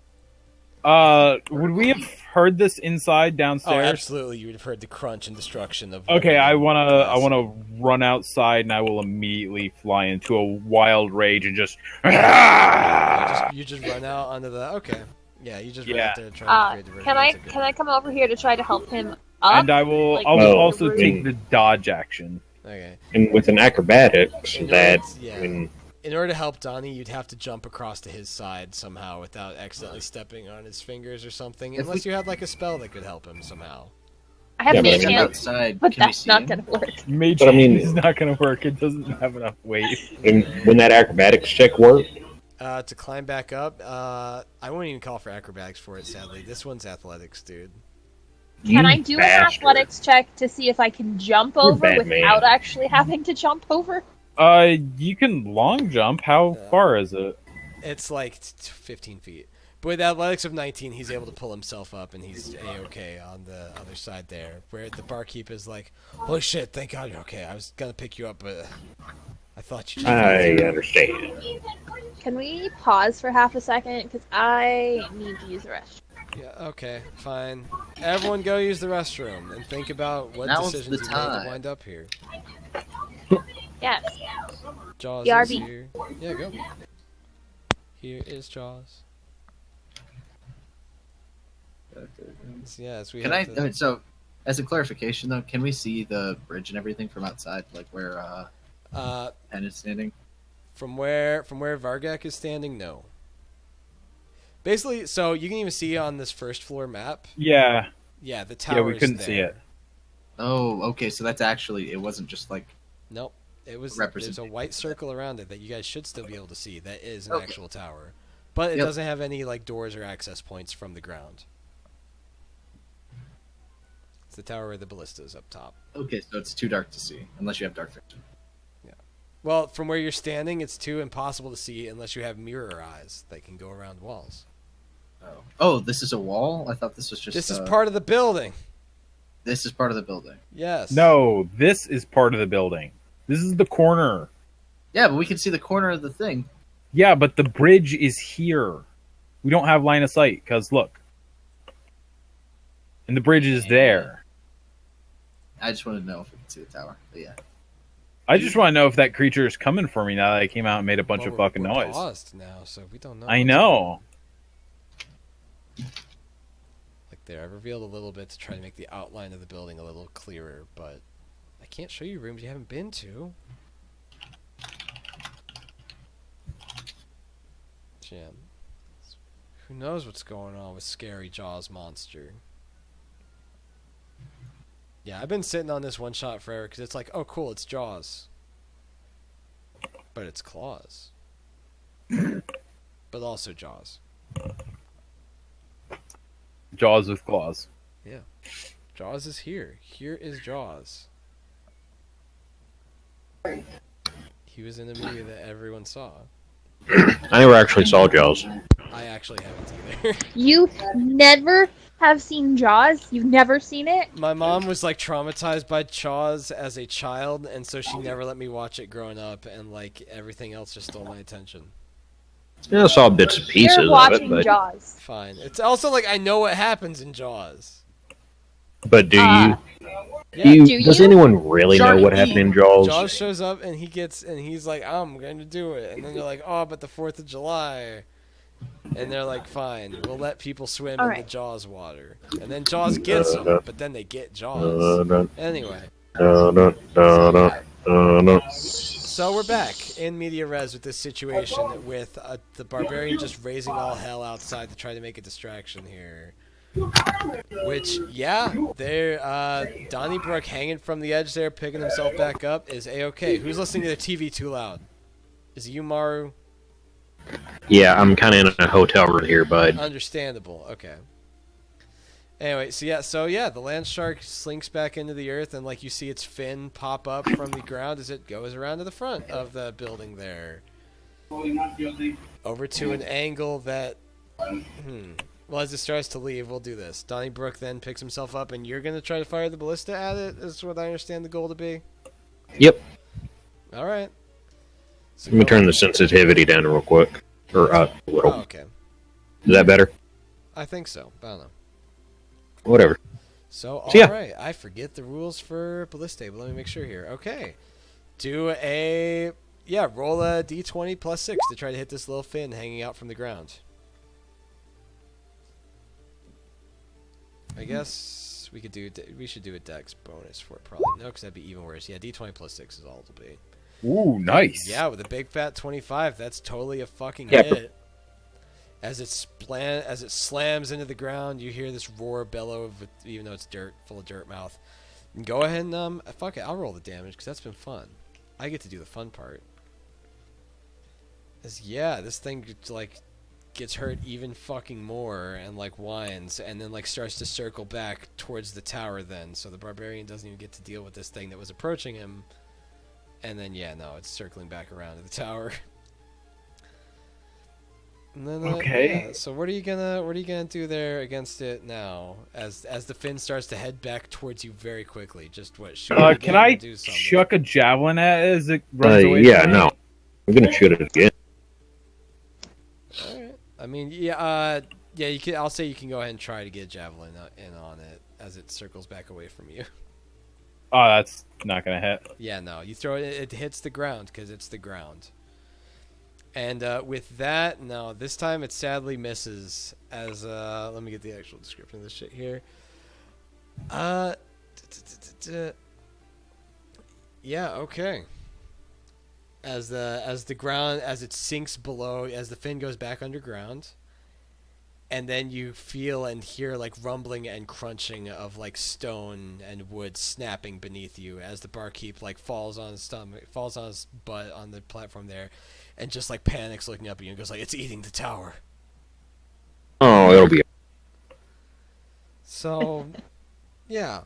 Would we have heard this inside Oh, downstairs? absolutely! You would have heard the crunch and destruction of. Okay, I wanna run outside, and I will immediately fly into a wild rage and just. You just run out onto the. Okay, yeah, you just run Yeah. out there trying to create the. Can I come over here to try to help him up? And I will. Like, I will Well, also I take the dodge action. Okay. And with an acrobatics, In that order to- yeah. I mean, In order to help Donnie, you'd have to jump across to his side somehow without accidentally stepping on his fingers or something. If Unless we- you had like a spell that could help him somehow. I have Yeah, but mage I mean, hand, outside. but Can we that's see not him? gonna work. Mage But I mean- is not gonna work. It doesn't have enough weight. when that acrobatics check work, To climb back up, I won't even call for acrobatics for it, sadly. This one's athletics, dude. Can you I do bastard. an athletics check to see if I can jump over Batman. without actually having to jump over? You can long jump. How far is it? It's like 15 feet. But with athletics of 19, he's able to pull himself up, and he's A-okay on the other side there. Where the barkeep is like, holy shit, thank God you're okay. I was going to pick you up, but I thought you just... I understand. Can we pause for half a second? Because I need to use the restroom. Yeah, okay, fine. Everyone go use the restroom and think about what Now's decisions the you made to time. wind up here. Yes. Jaws BRB. is here. Yeah, go. Here is Jaws. Yes, we Can have to- So, as a clarification though, can we see the bridge and everything from outside, like where Penn is standing? From where Vargak is standing, no. Basically, so you can even see on this first floor map. Yeah. Yeah, the tower. Yeah, we couldn't see it. Oh, okay. So that's actually, it wasn't just like. Nope. It was. There's a Representation. white circle around it that you guys should still be able to see. That is an Okay. actual tower, but it Yep. doesn't have any like doors or access points from the ground. It's the tower where the ballista is up top. Okay, so it's too dark to see unless you have dark vision. Well, from where you're standing, it's too impossible to see unless you have mirror eyes that can go around walls. Oh, this is a wall. I thought this was just. This is part of the building. This is part of the building. Yes. No, this is part of the building. This is the corner. Yeah, but we can see the corner of the thing. Yeah, but the bridge is here. We don't have line of sight, because look. And the bridge is there. I just wanted to know if we could see the tower. But yeah. I just want to know if that creature is coming for me now that I came out and made a bunch Well, of fucking we're noise. paused now, so we don't know. I know. Like there, I revealed a little bit to try to make the outline of the building a little clearer, but I can't show you rooms you haven't been to. Jim, who knows what's going on with Scary Jaws Monster? Yeah, I've been sitting on this one shot forever because it's like, oh cool, it's Jaws. But it's claws. But also Jaws. Jaws with claws. Jaws is here. Here is Jaws. He was in the movie that everyone saw. I never actually saw Jaws. I actually haven't either. You never have seen Jaws? You've never seen it? My mom was like traumatized by Jaws as a child, and so she never let me watch it growing up, and like everything else just stole my attention. Yeah, I saw bits and pieces You're of watching it, Jaws. Fine. It's also like I know what happens in Jaws. but do Uh, you? Do Does you? anyone really know what Sharky. happened in Jaws? Jaws shows up and he's like, I'm going to do it, and then they're like, oh, but the 4th of July. And they're like, fine, we'll let people swim in the Alright. Jaws water. And then Jaws gets them, but then they get Jaws. No, Anyway, no, no. so we're back in media res with this situation with the barbarian just raising all hell outside to try to make a distraction here. Which, yeah, there, Donnybrook hanging from the edge there, picking himself back up is A-okay. Who's listening to the TV too loud? Is it you, Maru? Yeah, I'm kind of in a hotel room here, bud. Understandable. Okay. Anyway, so yeah, the land shark slinks back into the earth, and like you see its fin pop up from the ground as it goes around to the front of the building there, over to an angle that. Well, as it starts to leave, we'll do this. Donnybrook then picks himself up, and you're gonna try to fire the ballista at it. Is what I understand the goal to be. Yep. All right. So Let me turn the sensitivity down real quick, or up a little. Oh, okay. Is that better? I think so. I don't know. Whatever. So, all yeah. right. I forget the rules for ballista, but let me make sure here. Okay. Roll a d20 plus 6 to try to hit this little fin hanging out from the ground. I guess we should do a dex bonus for it, probably. No, because that'd be even worse. Yeah, d20 plus 6 is all it'll be. Ooh, nice. Yeah, with a big fat 25, that's totally a fucking Yeah, hit. As it slams into the ground, you hear this roar bellow, even though it's dirt, full of dirt mouth. And go ahead and, fuck it, I'll roll the damage, because that's been fun. I get to do the fun part. This thing, like, gets hurt even fucking more, and, like, whines, and then, like, starts to circle back towards the tower then, so the barbarian doesn't even get to deal with this thing that was approaching him. And then, it's circling back around to the tower. And then, okay. So what are you gonna do there against it now? As the fin starts to head back towards you very quickly. Just what? Can I do something? chuck a javelin at it as it runs away? Yeah, from no. me? I'm gonna shoot it again. All right. I mean, you can. I'll say you can go ahead and try to get a javelin in on it as it circles back away from you. Oh, that's not gonna hit. Yeah, no. You throw it. It hits the ground because it's the ground. And with that, no, this time it sadly misses. As let me get the actual description of this shit here. Yeah, okay. As the ground, as it sinks below, as the fin goes back underground, and then you feel and hear like rumbling and crunching of like stone and wood snapping beneath you as the barkeep like falls on his butt on the platform there. And just like panics looking up at you and goes like, it's eating the tower. Oh, it'll be. So, yeah.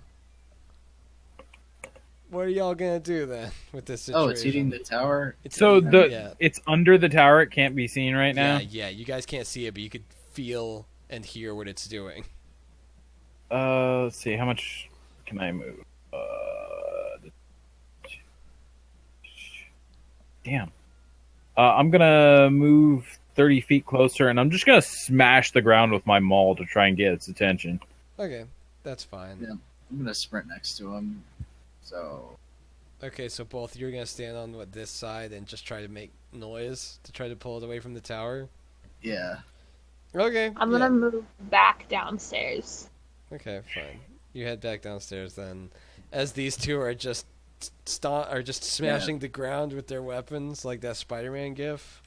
What are y'all gonna do then with this situation? Oh, it's eating the tower? It's under the tower. It can't be seen right now. Yeah, you guys can't see it, but you could feel and hear what it's doing. Let's see. How much can I move? Damn. I'm gonna move 30 feet closer, and I'm just gonna smash the ground with my maul to try and get its attention. Okay, that's fine. Yeah, I'm gonna sprint next to him. So. Okay, so both you're gonna stand on this side and just try to make noise to try to pull it away from the tower. Yeah. Okay. I'm gonna move back downstairs. Okay, fine. You head back downstairs then, as these two are just smashing the ground with their weapons like that Spider-Man gif.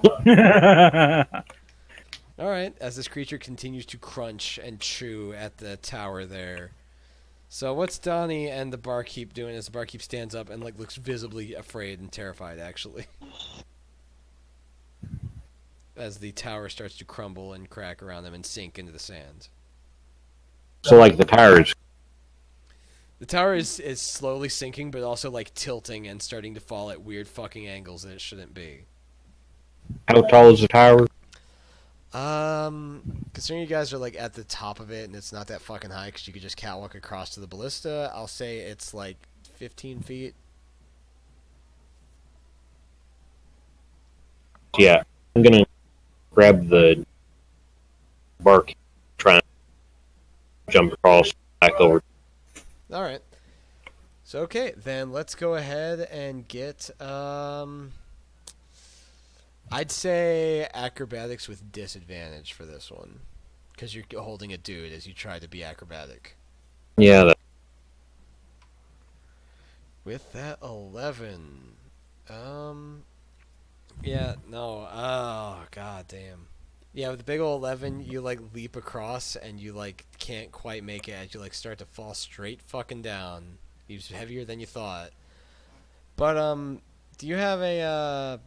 All right, as this creature continues to crunch and chew at the tower there. So what's Donnie and the barkeep doing as the barkeep stands up and like looks visibly afraid and terrified actually? As the tower starts to crumble and crack around them and sink into the sand. So, like, the tower's. The tower is slowly sinking, but also, like, tilting and starting to fall at weird fucking angles that it shouldn't be. How tall is the tower? Considering you guys are, like, at the top of it and it's not that fucking high because you could just catwalk across to the ballista, I'll say it's, like, 15 feet. Yeah. I'm gonna grab the bark, try and jump across, back over. All right. So okay, then let's go ahead and get I'd say acrobatics with disadvantage for this one, because you're holding a dude as you try to be acrobatic. Yeah. With that 11, yeah, no, oh god damn. Yeah, with the big ol' 11, you, like, leap across, and you, like, can't quite make it as you, like, start to fall straight fucking down. It's heavier than you thought. But, do you have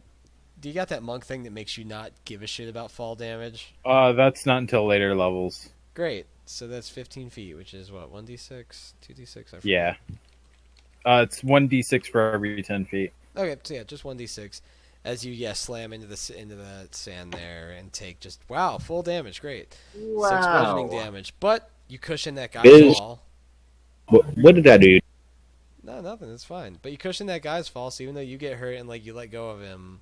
do you got that monk thing that makes you not give a shit about fall damage? That's not until later levels. Great. So that's 15 feet, which is what, 1d6, 2d6? I forget. Yeah. It's 1d6 for every 10 feet. Okay, so yeah, just 1d6 as you slam into the sand there and take just full damage. Great, 6 bludgeoning damage, but you cushion that guy's fall. What did I do? No, nothing. It's fine. But you cushion that guy's fall, so even though you get hurt and like you let go of him,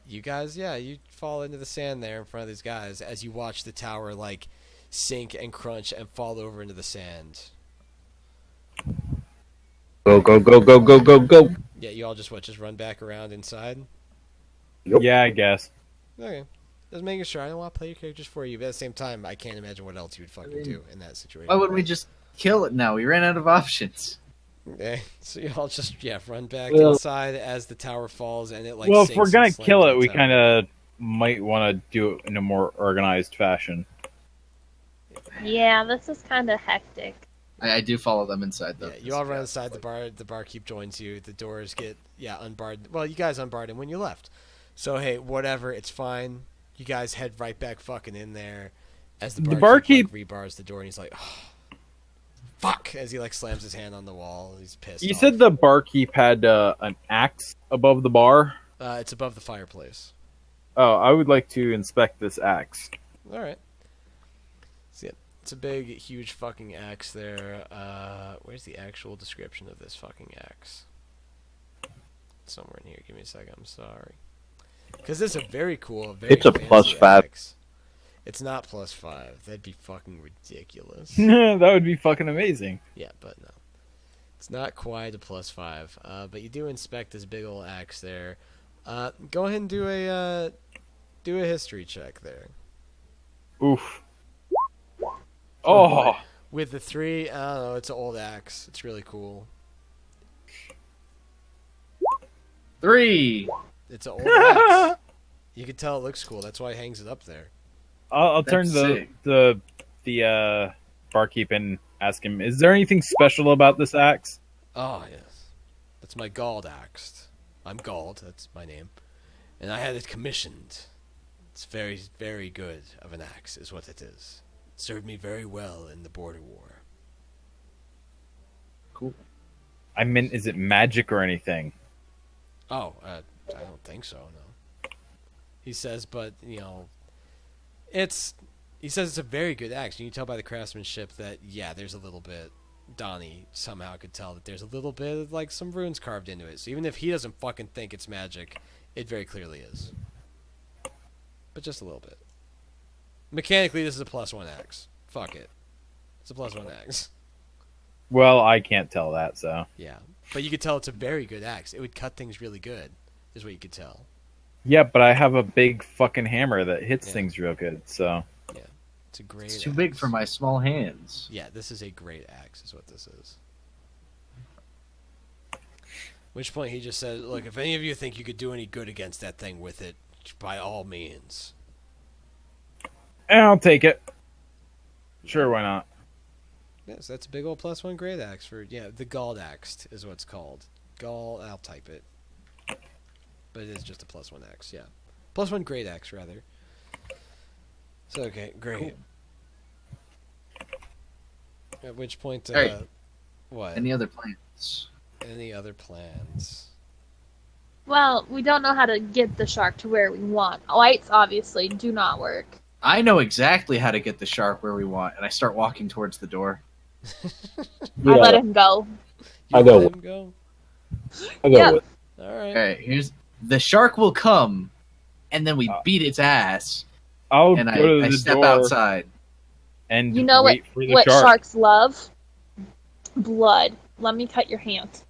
you guys, you fall into the sand there in front of these guys as you watch the tower like sink and crunch and fall over into the sand. Go, go, go, go, go, go, go. Yeah, you all just run back around inside? Yep. Yeah, I guess. Okay. Just making sure. I don't want to play your characters for you, but at the same time, I can't imagine what else you would fucking do in that situation. Why wouldn't we just kill it now? We ran out of options. Okay, so you all just run back inside as the tower falls and it like. Well, if sinks we're gonna and slams kill it, on we top. kind of might want to do it in a more organized fashion. Yeah, this is kind of hectic. I do follow them inside though. Yeah, you all run inside the bar. The barkeep joins you. The doors get unbarred. Well, you guys unbarred him when you left. So hey, whatever, it's fine. You guys head right back fucking in there as the barkeep like, rebars the door and he's like, oh, fuck, as he like slams his hand on the wall. He's pissed. You off. said the barkeep had an axe above the bar? It's above the fireplace. Oh, I would like to inspect this axe. All right. See it. It's a big, huge fucking axe there. Where's the actual description of this fucking axe? It's somewhere in here. Give me a second. I'm sorry. Because this is a very cool, very It's a fancy +5. axe. It's not +5. That'd be fucking ridiculous. That would be fucking amazing. Yeah, but no. It's not quite a +5. But you do inspect this big old axe there. Go ahead and do a history check there. Oof. Oh. With the 3, I don't know, it's an old axe. It's really cool. 3. It's an old axe. You can tell it looks cool. That's why he hangs it up there. I'll turn That's the barkeep and ask him, is there anything special about this axe? Oh, yes. That's my Gald axe. I'm Gald. That's my name. And I had it commissioned. It's very, very good of an axe, is what it is. It served me very well in the border war. Cool. I meant, is it magic or anything? Oh, I don't think so, no. He says, but, you know, he says it's a very good axe. You can tell by the craftsmanship that, there's a little bit, Donnie somehow could tell that there's a little bit of, like, some runes carved into it. So even if he doesn't fucking think it's magic, it very clearly is. But just a little bit. Mechanically, this is a +1 axe. Fuck it. It's a +1 axe. Well, I can't tell that, so. Yeah. But you could tell it's a very good axe. It would cut things really good, is what you could tell. Yeah, but I have a big fucking hammer that hits Yeah. things real good, so. Yeah. It's a great It's too axe. big for my small hands. Yeah, this is a great axe, is what this is. Which point he just said, look, if any of you think you could do any good against that thing with it, by all means. And I'll take it. Sure, why not? Yes, that's a big old +1 great axe for, the Gald axe is what it's called. I'll type it. But it is just a +1 axe, yeah. +1 great axe, rather. So, okay, great. Cool. At which point, Hey. what? Any other plans? Any other plans? Well, we don't know how to get the shark to where we want. Lights obviously do not work. I know exactly how to get the shark where we want, and I start walking towards the door. I let him go. You I'll go let with- him go? I'll go Yeah. with Alright. Okay, here's the shark will come, and then we beat its ass, I'll and go to I the step door outside. and You know wait for the what shark. sharks love? Blood. Let me cut your hand.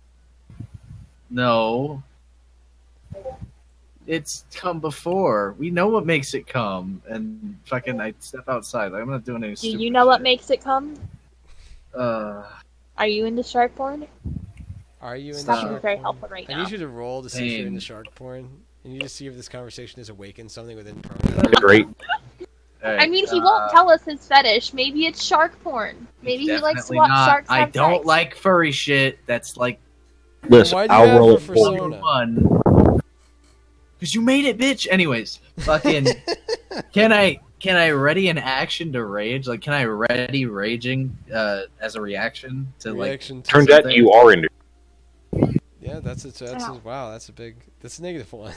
No. It's come before. We know what makes it come, and fucking I step outside. Like, I'm not doing any Do stupid you know what shit. makes it come? Uh, Are you into shark porn? Are you in Stop. the That'd be shark very porn? helpful right I now. need you to roll to see if you're in the Pain. shark porn. I need to see if this conversation has awakened something within the Permanent. great. I mean, he won't tell us his fetish. Maybe it's shark porn. Maybe he likes to definitely watch not. sharks I have don't sex. like furry shit. That's like Listen, Why do you I'll have roll a it for persona? you. number one. Because you made it, bitch. Anyways, fucking. Can can I ready an action to rage? Like, can I ready raging as a reaction to Reaction to Turns out something? you are in. Yeah, that's Ow. wow, that's a -1.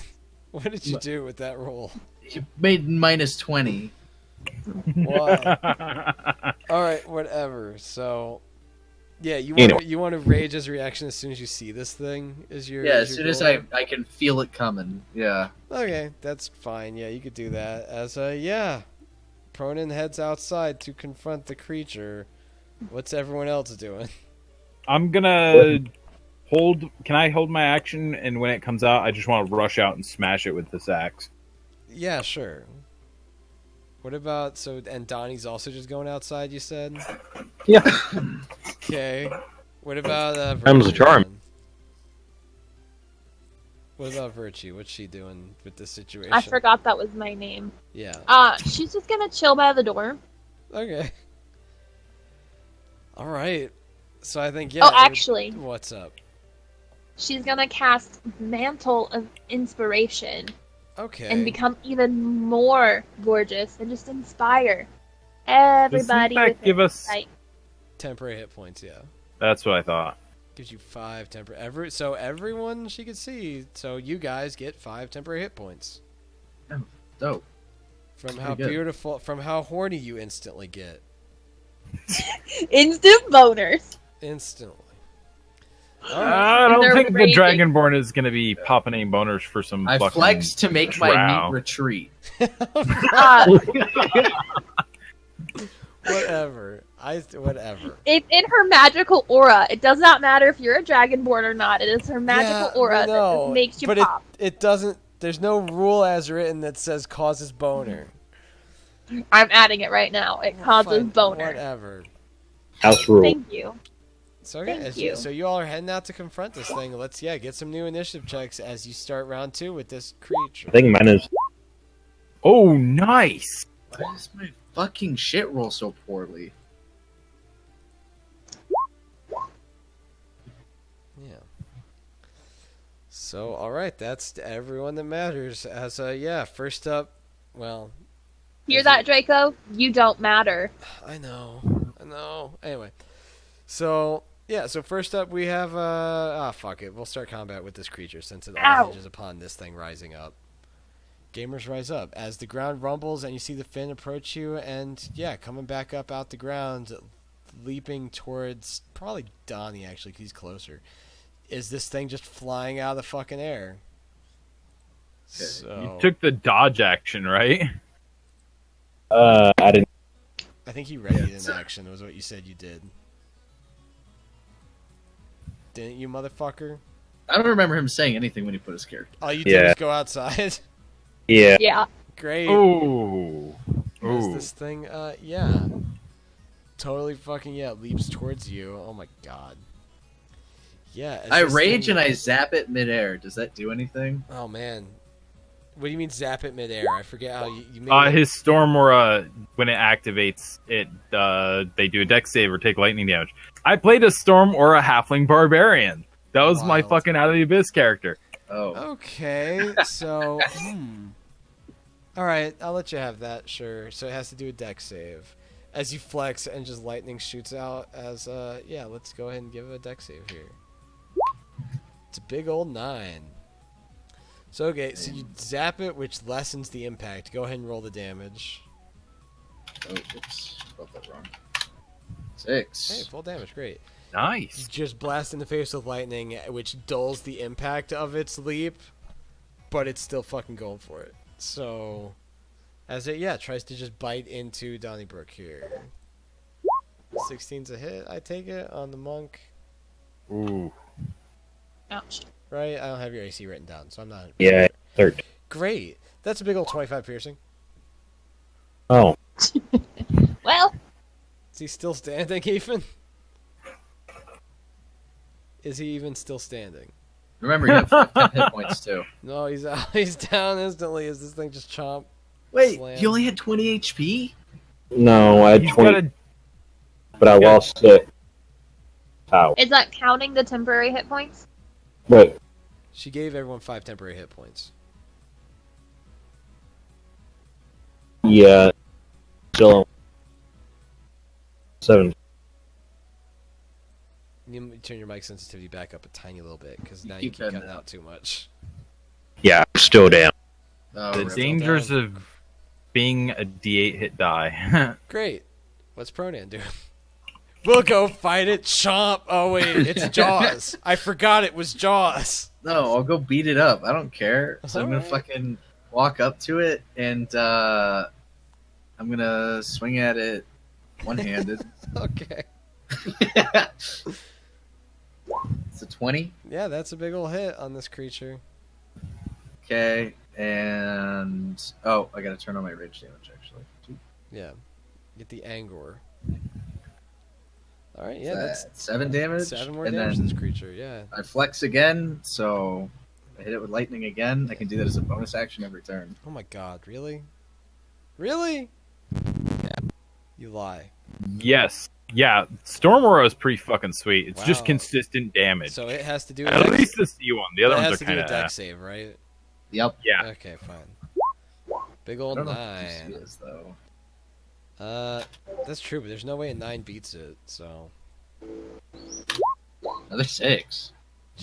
What did you do with that roll? You made -20. Why? All right, whatever. So, yeah, you Anyway. want to rage as a reaction as soon as you see this thing. Is your Yeah, is as your soon as goal? I can feel it coming. Yeah. Okay, that's fine. Yeah, you could do that. As Pronin heads outside to confront the creature. What's everyone else doing? I'm gonna hold. Can I hold my action? And when it comes out, I just want to rush out and smash it with this axe. Yeah, sure. What about and Donnie's also just going outside? You said. Yeah. Okay. What about Time's a Virtue? charm. then? What about Virtue? What's she doing with this situation? I forgot that was my name. Yeah. She's just gonna chill by the door. Okay. All right. So I think Oh, actually, What's up? she's gonna cast Mantle of Inspiration Okay. and become even more gorgeous and just inspire everybody. Doesn't that with give it. us? Like, temporary hit points. Yeah. That's what I thought. Gives you 5 temporary. So everyone she could see. So you guys get 5 temporary hit points Dope. from Pretty how good. beautiful, from how horny you instantly get. instant boners. Instantly. I don't They're think the raging. Dragonborn is gonna be popping any boners for some I fucking flex to make my drow. neat retreat. Uh, Whatever. Whatever. it's in her magical aura. It does not matter if you're a Dragonborn or not. It is her magical Yeah, aura I that know, just makes you but pop. it doesn't. There's no rule as written that says causes boner. I'm adding it right now. It causes Fine, boner. Whatever. House rule. Thank you. So okay, Thank you. so you all are heading out to confront this thing. Let's get some new initiative checks as you start round 2 with this creature. I think mine is. Oh, nice. Why does my fucking shit roll so poorly? Yeah. So all right, that's everyone that matters. As first up, well, Hear that, Draco? You don't matter. I know. Anyway, so yeah, so first up we have fuck it, we'll start combat with this creature since it all Ow. hinges upon this thing rising up. Gamers rise up as the ground rumbles and you see the fin approach you, and coming back up out the ground, leaping towards probably Donnie actually, 'cause he's closer. Is this thing just flying out of the fucking air? So You took the dodge action, right? I didn't. I think he readied an action was what you said you did. Didn't you, motherfucker? I don't remember him saying anything when he put his character. All you did Yeah. was go outside. Yeah. Yeah. Great. Oh. As Oh. this thing, totally fucking leaps towards you. Oh my god. Yeah. as I this rage thing- and I zap it midair. Does that do anything? Oh man. What do you mean zap it midair? I forget how you made it. His storm aura, when it activates, they do a dex save or take lightning damage. I played a storm aura halfling barbarian. That was my Wild. fucking Out of the Abyss character. Oh. Okay, so all right, I'll let you have that. Sure. So it has to do a dex save. As you flex and just lightning shoots out. As let's go ahead and give it a dex save here. It's a big old 9. So okay, so you zap it, which lessens the impact. Go ahead and roll the damage. Oh, oops. Spelled that wrong. Hey, 6. full damage, great. You Nice. just blast in the face with lightning, which dulls the impact of its leap, but it's still fucking going for it. So, as it tries to just bite into Donnybrook here. 16's a hit, I take it, on the monk. Ooh. Ouch. Right? I don't have your AC written down, so I'm not. Yeah. 13. Great. That's a big old 25 piercing. Oh. Well, Is he still standing, Ethan? Is he even still standing? Remember, you have 10 hit points too. No, he's out. He's down instantly. Is this thing just chomp? Wait, Slam. you only had 20 HP? No, I had He's 20, got a but I lost it. How? is that counting the temporary hit points? Wait. She gave everyone 5 temporary hit points. Yeah. Still on 7. You turn your mic sensitivity back up a tiny little bit because now you Keep keep that cutting down. out too much. Yeah, still down. Oh, The rip. dangers of being a D8 hit die. Great. What's Pronan doing? We'll go fight it, chomp. Oh wait, it's Jaws. I forgot it was Jaws. No, I'll go beat it up. I don't care. So I'm gonna Alright. fucking walk up to it and I'm gonna swing at it one-handed. Okay. It's a 20. Yeah, that's a big ol' hit on this creature. Okay, and I gotta turn on my rage damage actually. Yeah. Get the Angor. Alright, yeah, Is that's that 7 damage. 7 more and damage to then this creature, yeah. I flex again, so I hit it with lightning again. I can do that as a bonus action every turn. Oh my god, really? Really? Yeah. You lie. Yes. Yeah, Storm Aura is pretty fucking sweet. It's just Wow. consistent damage. So it has to do a At dex, least the C one. The other it ones has are to do kind a of dex save, right? Yep. yeah. Okay, fine. Big I old don't know what PC 9. is though. That's true, but there's no way a 9 beats it, so. Another 6.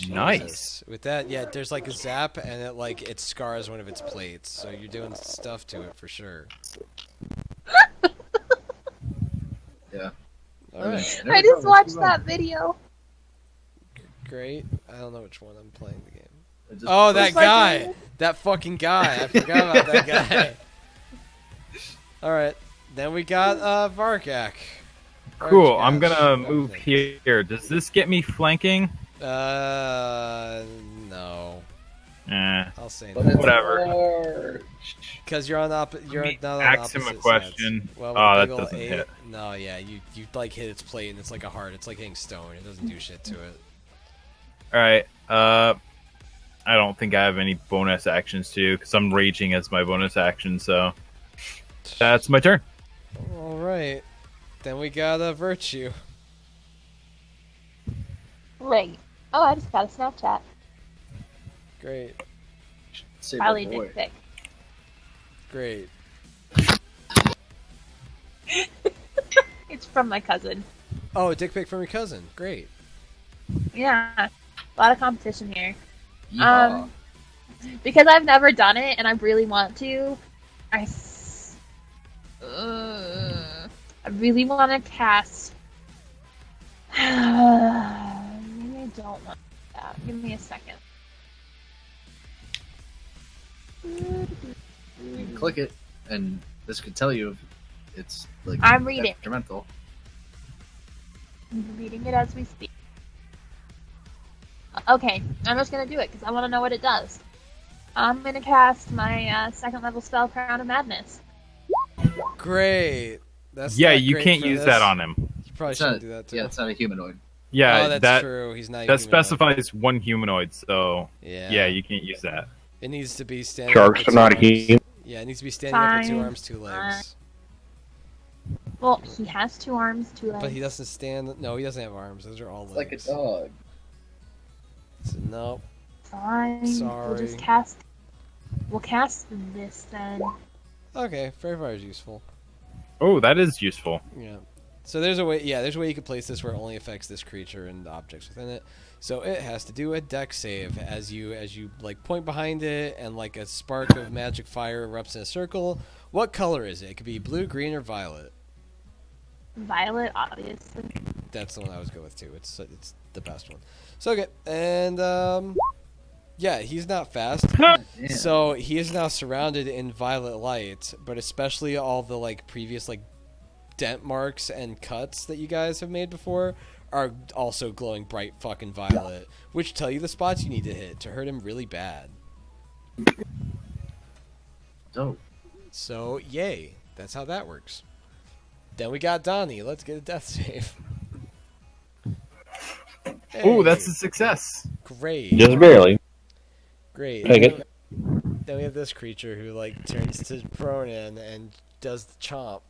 Nice. Jesus. With that, yeah, there's like a zap, and it scars one of its plates, so you're doing stuff to it for sure. Yeah. Alright, I just watched that video. great. I don't know which one I'm playing the game. Just Oh, that It's like guy! a- That fucking guy! I forgot about that guy. Alright, then we got Varkak. Cool. I'm Varkak. gonna move here. Does this get me flanking? No. Eh. I'll say But no. it's Whatever. large. Because you're not on Ask him a opposite question. sides. Well, Oh, with that big ol' doesn't 8, hit. No, yeah, you like hit its plate and it's like a heart. It's like hitting stone. It doesn't do shit to it. All right. I don't think I have any bonus actions too, because I'm raging as my bonus action. So that's my turn. All right. Then we got a virtue. Right. Oh, I just got a Snapchat. Great, Save Probably the boy. dick pic. great. It's from my cousin. Oh, a dick pic from your cousin. Great. Yeah. A lot of competition here. Yeehaw. Because I've never done it and I really want to, I really want to cast. Maybe I don't want that. Give me a second. You can click it, and this could tell you if it's like I'm reading. detrimental. I'm reading it as we speak. Okay, I'm just gonna do it because I want to know what it does. I'm gonna cast my second level spell, Crown of Madness. Great. That's Yeah, not you great can't for use this. that on him. You probably It's shouldn't not, do that too. yeah, it's not a humanoid. Yeah, oh, that's that true. He's not. that a humanoid. specifies one humanoid. So Yeah. yeah, you can't use that. It needs to be standing. Sharks up are with not two arms. human. Yeah, it needs to be standing up with two Fine. arms, two legs. Well, he has 2 arms, 2 legs. But he doesn't stand. No, he doesn't have arms. Those are all It's like a legs. dog. So, nope. Fine. Sorry. We'll just cast. We'll cast this then. Okay, Fair Fire is useful. Oh, that is useful. Yeah. So there's a way. Yeah, there's a way you can place this where it only affects this creature and the objects within it. So it has to do a dex save as you like point behind it and like a spark of magic fire erupts in a circle. What color is it? It could be blue, green, or violet. Violet, obviously. That's the one I was going with too. It's the best one. So okay, and yeah, he's not fast. Yeah. So he is now surrounded in violet light, but especially all the like previous like dent marks and cuts that you guys have made before are also glowing bright fucking violet, which tell you the spots you need to hit to hurt him really bad. Dope. So yay, that's how that works. Then we got Donnie. Let's get a death save. Oh, that's Hey, a success. great. Just barely. Great. Take it. Then we have this creature who like turns to Pronan and does the chomp.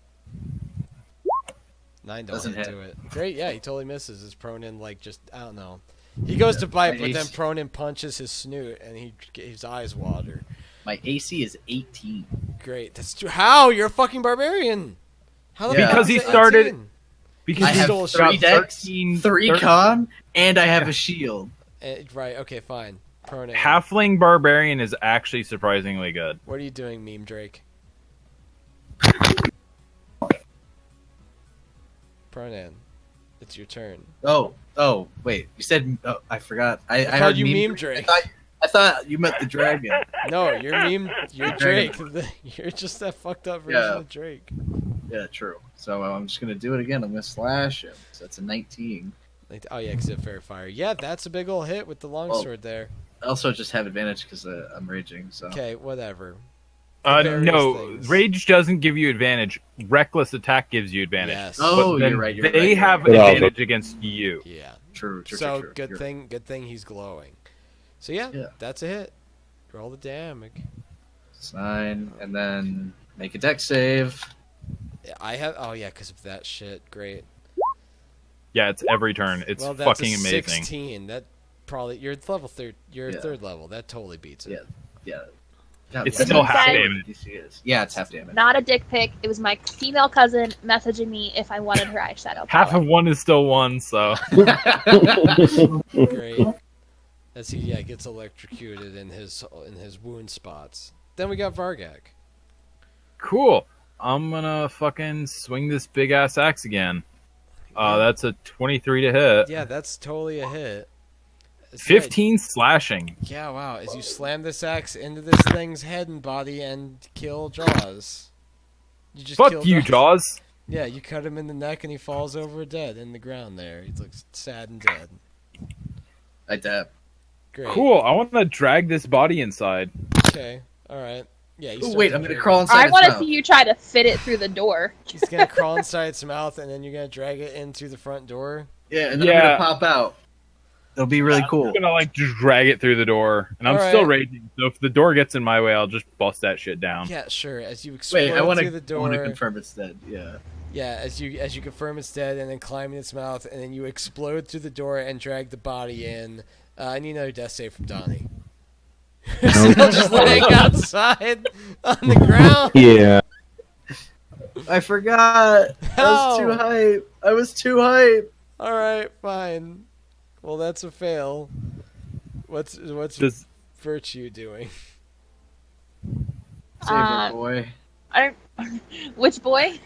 9 Doesn't doesn't hit. do it. Great, yeah, he totally misses. His Pronan like just I don't know. He goes to bite, but then Nice. Pronan punches his snoot and his eyes water. My AC is 18. Great. That's true. How? You're a fucking barbarian. How the Yeah. fuck Because is he it started- 18? Because I he have stole a 3 shot. decks, 13 3 con, and I have a shield. Right. Okay. Fine. Pronoun. Halfling barbarian is actually surprisingly good. What are you doing, Meme Drake? Pronoun. It's your turn. Oh, wait. You said I forgot. I called heard you Meme Drake. I thought you meant the dragon. No, you're Meme. You're Drake. Dragon. You're just that fucked up version Yeah. of Drake. Yeah, true. So I'm just gonna do it again. I'm gonna slash him. So that's a 19. Like, oh yeah, because of fair fire. Yeah, that's a big ol' hit with the longsword there. I also just have advantage because I'm raging. So Okay, whatever. Various No, things. rage doesn't give you advantage. Reckless attack gives you advantage. Yes. Oh, But then you're right. they have right. advantage against you. Yeah. True. So true. good You're- thing he's glowing. So yeah, Yeah. that's a hit. Roll the damage. It's 9, and then make a deck save. I have. Oh yeah, because of that shit. Great. Yeah, it's every turn. It's Well, that's fucking a amazing. 16. That probably you're level third. You're Yeah. third level. That totally beats it. Yeah. It's still half damage. Yeah, it's half damage. Not a dick pic. It was my female cousin messaging me if I wanted her eyeshadow Half palette. of one is still one, so Great. As he gets electrocuted in his wound spots. Then we got Vargak. cool. I'm gonna fucking swing this big ass axe again. That's a 23 to hit. Yeah, that's totally a hit. It's 15 slashing. good. Yeah, wow. As you slam this axe into this thing's head and body and kill Jaws. You just Fuck killed you, Jaws. Yeah, you cut him in the neck and he falls over dead in the ground there. He looks sad and dead. I dab. Great. Cool. I want to drag this body inside. Okay. All right. Yeah. You Ooh, start wait, to I'm gonna drag crawl it. inside I its want to mouth. see you try to fit it through the door. He's gonna crawl inside its mouth and then you're gonna drag it into the front door. Yeah, and then I'm Yeah. gonna pop out. It'll be really cool. I'm gonna like just drag it through the door, and I'm All still right. raging. So if the door gets in my way, I'll just bust that shit down. Yeah, sure. As you explode Wait, I want through the to door. confirm it's dead. Yeah. Yeah, as you confirm it's dead, and then climb in its mouth, and then you explode through the door and drag the body in. I need another death save from Donnie. Still just laying outside on the ground. Yeah. I forgot. How? I was too hype. All right, fine. Well, that's a fail. What's Does Virtue doing? Save it, boy. Which boy?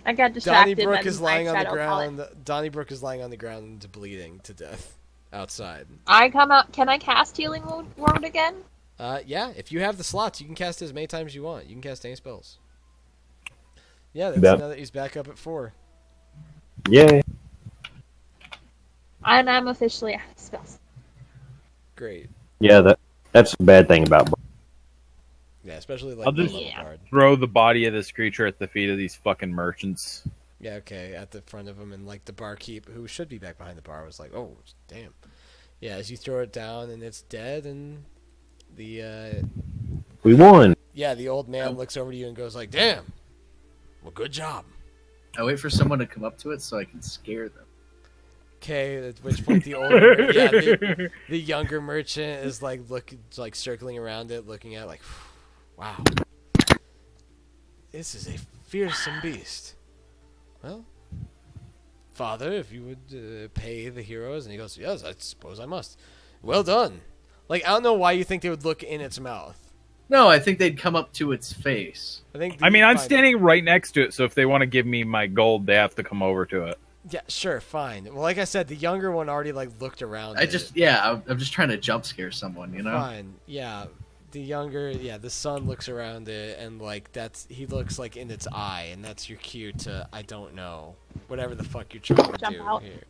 I got distracted. Donnybrook by is the lying on the eyeshadow palette. ground. Donnybrook is lying on the ground, bleeding to death outside. I come out. Can I cast Healing Word again? Yeah, if you have the slots, you can cast it as many times as you want. You can cast any spells. Yeah, that's Yep. now that he's back up at 4. Yeah. And I'm officially out of spells. Great. Yeah, that's a bad thing about Yeah, especially like I'll just- level Yeah. card. throw the body of this creature at the feet of these fucking merchants. Yeah, okay, at the front of him, and like the barkeep, who should be back behind the bar, was like, "Oh, damn." Yeah, as you throw it down and it's dead, and the we won. the old man looks over to you and goes like, "Damn, well, good job." I wait for someone to come up to it so I can scare them. Okay, at which point the older, the younger merchant is like circling around it, looking at it like, wow, this is a fearsome beast. Well, father, if you would pay the heroes, and he goes, yes, I suppose I must. Well done. Like, I don't know why you think they would look in its mouth. No, I think they'd come up to its face. I think. I mean, I'm fine. standing right next to it, so if they want to give me my gold, they have to come over to it. Yeah, sure, fine. Well, like I said, the younger one already like looked around. I'm just trying to jump scare someone, you know? Fine, yeah. The younger, the son looks around it, and like he looks like in its eye, and that's your cue to I don't know, whatever the fuck you're trying to Jump do out. here.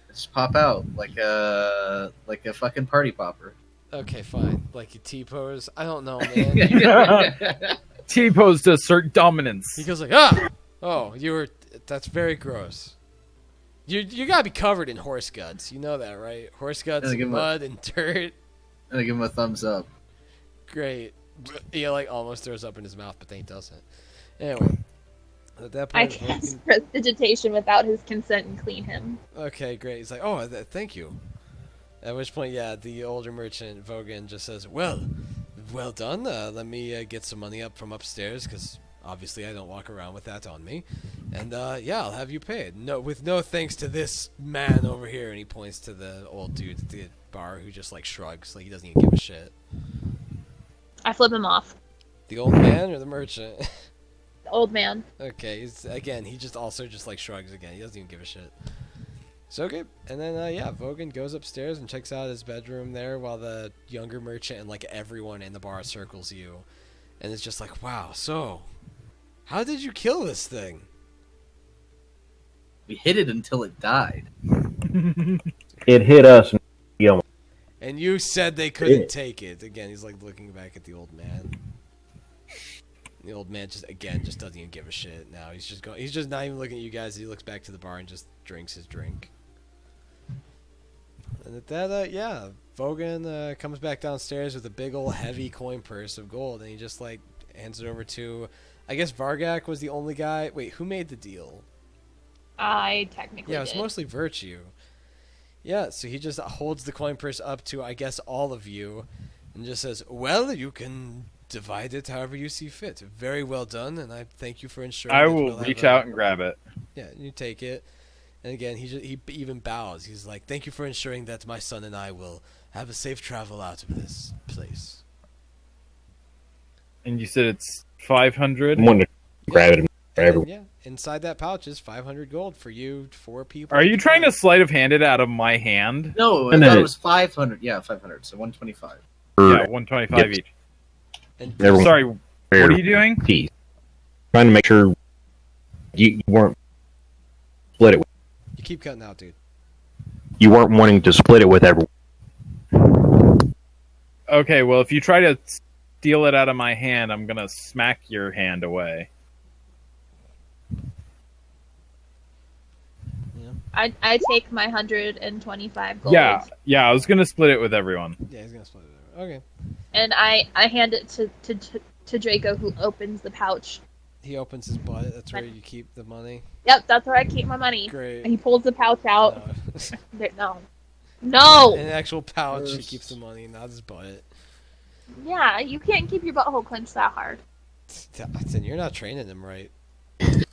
Just pop out like a fucking party popper. Okay, fine. Like you T-pose. I don't know, man. T-pose to assert dominance. He goes like, oh, that's very gross. You gotta be covered in horse guts. You know that, right? Horse guts, Yeah, and give him mud, and dirt. And I give him a thumbs up. Great. He like almost throws up in his mouth, but then he doesn't. Anyway, at that I point, cast Prestidigitation without his consent and clean him. okay, great. He's like, oh, thank you. At which point, the older merchant Vogan just says, well done. Let me get some money up from upstairs because Obviously, I don't walk around with that on me. And, yeah, I'll have you paid. No, with no thanks to this man over here. And he points to the old dude at the bar who just, like, shrugs. Like, he doesn't even give a shit. I flip him off. The old man or the merchant? The old man. Okay, he just also just, like, shrugs again. He doesn't even give a shit. So, okay. And then, yeah, Vogan goes upstairs and checks out his bedroom there while the younger merchant and, like, everyone in the bar circles you. And it's just like, wow, so, how did you kill this thing? We hit it until it died. It hit us. And And you said they couldn't take it. Again, he's, like, looking back at the old man. The old man just doesn't even give a shit now. He's just not even looking at you guys. He looks back to the bar and just drinks his drink. And at that, yeah, Vogan comes back downstairs with a big old heavy coin purse of gold, and he just, like, hands it over to, I guess Vargak was the only guy. Wait, who made the deal? I technically Yeah, it was did. mostly Virtue. Yeah, so he just holds the coin purse up to, I guess, all of you, and just says, well, you can divide it however you see fit. Very well done, and I thank you for ensuring I that will we'll have reach a- out and grab it. Yeah, you take it. And again, he even bows. He's like, thank you for ensuring that my son and I will have a safe travel out of this place. And you said it's 500. I'm going to grab it. And For then, everyone. yeah, inside that pouch is 500 gold for you, 4 people. Are you trying to sleight of hand it out of my hand? No, I No, thought no. it was 500. Yeah, 500. So 125. Yeah, 125 Yep. each. And Everyone- Sorry, what are you doing? Piece. Trying to make sure you weren't split it. you keep cutting out, dude. You weren't wanting to split it with everyone. Okay, well, if you try to steal it out of my hand, I'm gonna smack your hand away. I take my 125 gold. Yeah, I was gonna split it with everyone. Yeah, he's gonna split it. Okay. And I hand it to Draco, who opens the pouch. He opens his butt. That's where you keep the money. Yep, that's where I keep my money. Great. And he pulls the pouch out. No. No. No! In an actual pouch, he keeps the money, not his butt. Yeah, you can't keep your butthole clenched that hard. Then you're not training him right.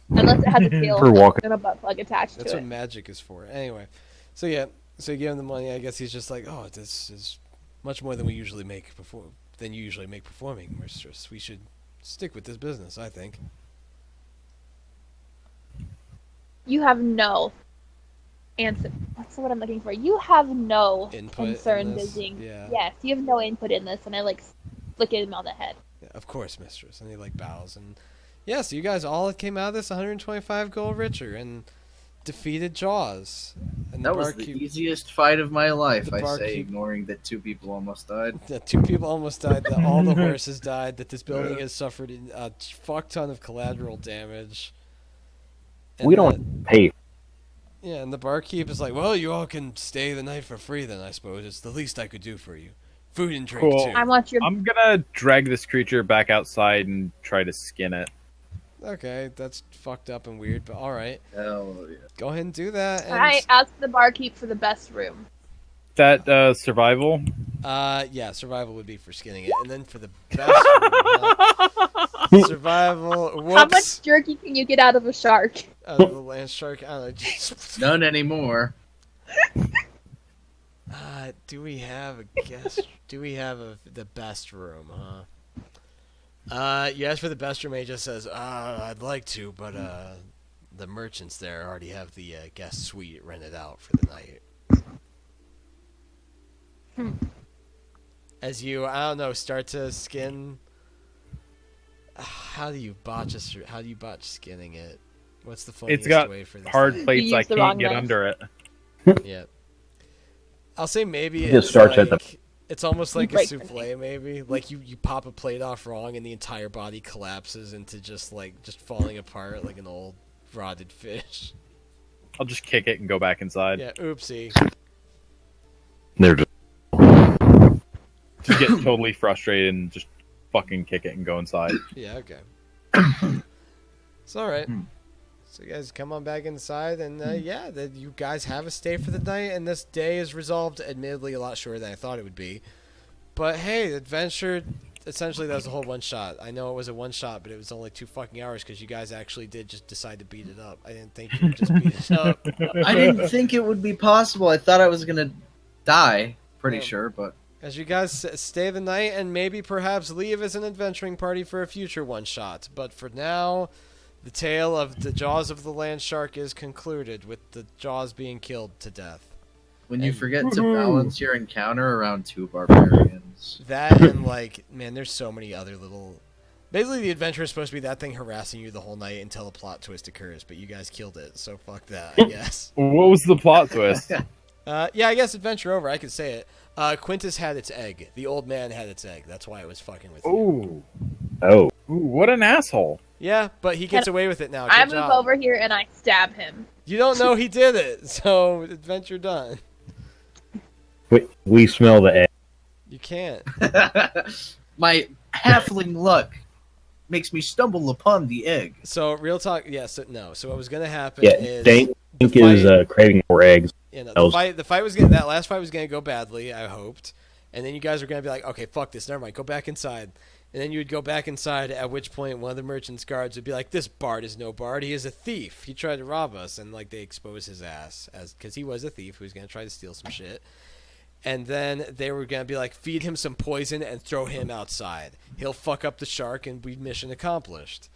Unless it has a tail For walking. and a butt plug attached That's to what it. magic is for. Anyway, so yeah, so you give him the money. I guess he's just like, oh, this is much more than we usually make before. Than you usually make performing, mistress. We should stick with this business, I think. You have no answer. What's the word I'm looking for? You have no Input in concern this? visiting. Yeah. Yes, you have no input in this, and I like flick him on the head. Yeah, of course, mistress. And he like bows and yeah. So you guys all came out of this 125 gold richer and defeated Jaws. And That was the easiest fight of my life, the I say, barkeep- ignoring that 2 people almost died. That 2 people almost died. That all the horses died. That this building has suffered a fuck ton of collateral damage. And We that- don't pay. Yeah, and the barkeep is like, well, you all can stay the night for free then, I suppose. It's the least I could do for you. Food and drink, Cool. too. I want your. I'm gonna drag this creature back outside and try to skin it. Okay, that's fucked up and weird, but alright. Hell yeah. Go ahead and do that. And, I ask the barkeep for the best room. That survival. yeah, survival would be for skinning it. And then for the best room, survival, whoops. How much jerky can you get out of a shark? Out of the Landshark, I don't know, just... None anymore. do we have a guest? Do we have the best room, huh? You ask for the best room, and he just says, I'd like to, but the merchants there already have the guest suite rented out for the night. As you, I don't know, start to skin. How do you botch skinning it? What's the funniest It's got way for this? hard thing? plates. You I used the can't wrong get knife. under it. Yeah. I'll say maybe It just it's starts at like, it's almost like a break the souffle, maybe. Like you pop a plate off wrong and the entire body collapses into just falling apart like an old rotted fish. I'll just kick it and go back inside. Yeah, oopsie. They're just Just get totally frustrated and just fucking kick it and go inside. Yeah, okay. It's alright. So you guys come on back inside, and yeah, you guys have a stay for the night, and this day is resolved, admittedly a lot shorter than I thought it would be. But hey, the adventure essentially that was the whole one shot. I know it was a one shot, but it was only 2 fucking hours because you guys actually did just decide to beat it up. I didn't think you would just beat it up. I didn't think it would be possible. I thought I was gonna die. Pretty Yeah. sure, but As you guys stay the night and maybe perhaps leave as an adventuring party for a future one shot. But for now, the tale of the Jaws of the Landshark is concluded with the Jaws being killed to death. when you And- forget to balance your encounter around 2 barbarians. That and like, man, there's so many other little. Basically, the adventure is supposed to be that thing harassing you the whole night until a plot twist occurs, but you guys killed it, so fuck that, I guess. What was the plot twist? Yeah, I guess adventure over. I could say it. Quintus had its egg. The old man had its egg. That's why it was fucking with you. Ooh. Oh, Ooh, what an asshole. Yeah, but he gets away with it now. I Good move job. over here and I stab him. You don't know he did it, so adventure done. we smell the egg. You can't. My halfling luck makes me stumble upon the egg. So real talk. Yes, no. So what was gonna happen Yeah, is Dank the is fight- craving more eggs. You know, Else. the fight was gonna, that last fight was gonna go badly. I hoped, and then you guys were gonna be like, okay, fuck this, never mind, go back inside. And then you would go back inside. At which point, one of the merchant's guards would be like, "This bard is no bard. He is a thief. He tried to rob us." And like they expose his ass as because he was a thief who was gonna try to steal some shit. And then they were gonna be like, feed him some poison and throw him outside. He'll fuck up the shark, and we mission accomplished.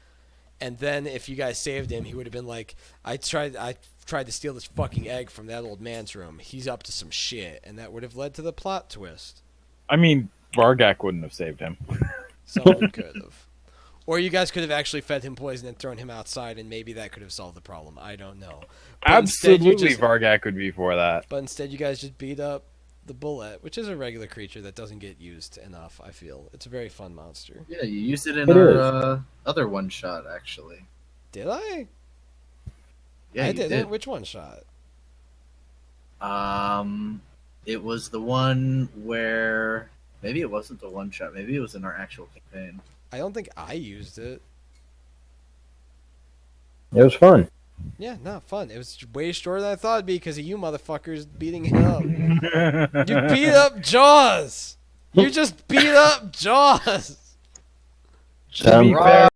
And then if you guys saved him, he would have been like, I tried to steal this fucking egg from that old man's room. He's up to some shit, and that would have led to the plot twist. I mean, Vargak wouldn't have saved him. Someone could have. Or you guys could have actually fed him poison and thrown him outside, and maybe that could have solved the problem. I don't know. But instead you Absolutely, just- Vargak would be for that. But instead, you guys just beat up the bullet, which is a regular creature that doesn't get used enough, I feel. It's a very fun monster. Yeah, you used it in It our other one shot, actually. Did I? Yeah, I you didn't. did. Which one shot? It was the one where maybe it wasn't the one shot. Maybe it was in our actual campaign. I don't think I used it. It was fun. Yeah, not fun. It was way shorter than I thought it'd be because of you motherfuckers beating him up. You beat up Jaws! You just beat up Jaws! To be fair,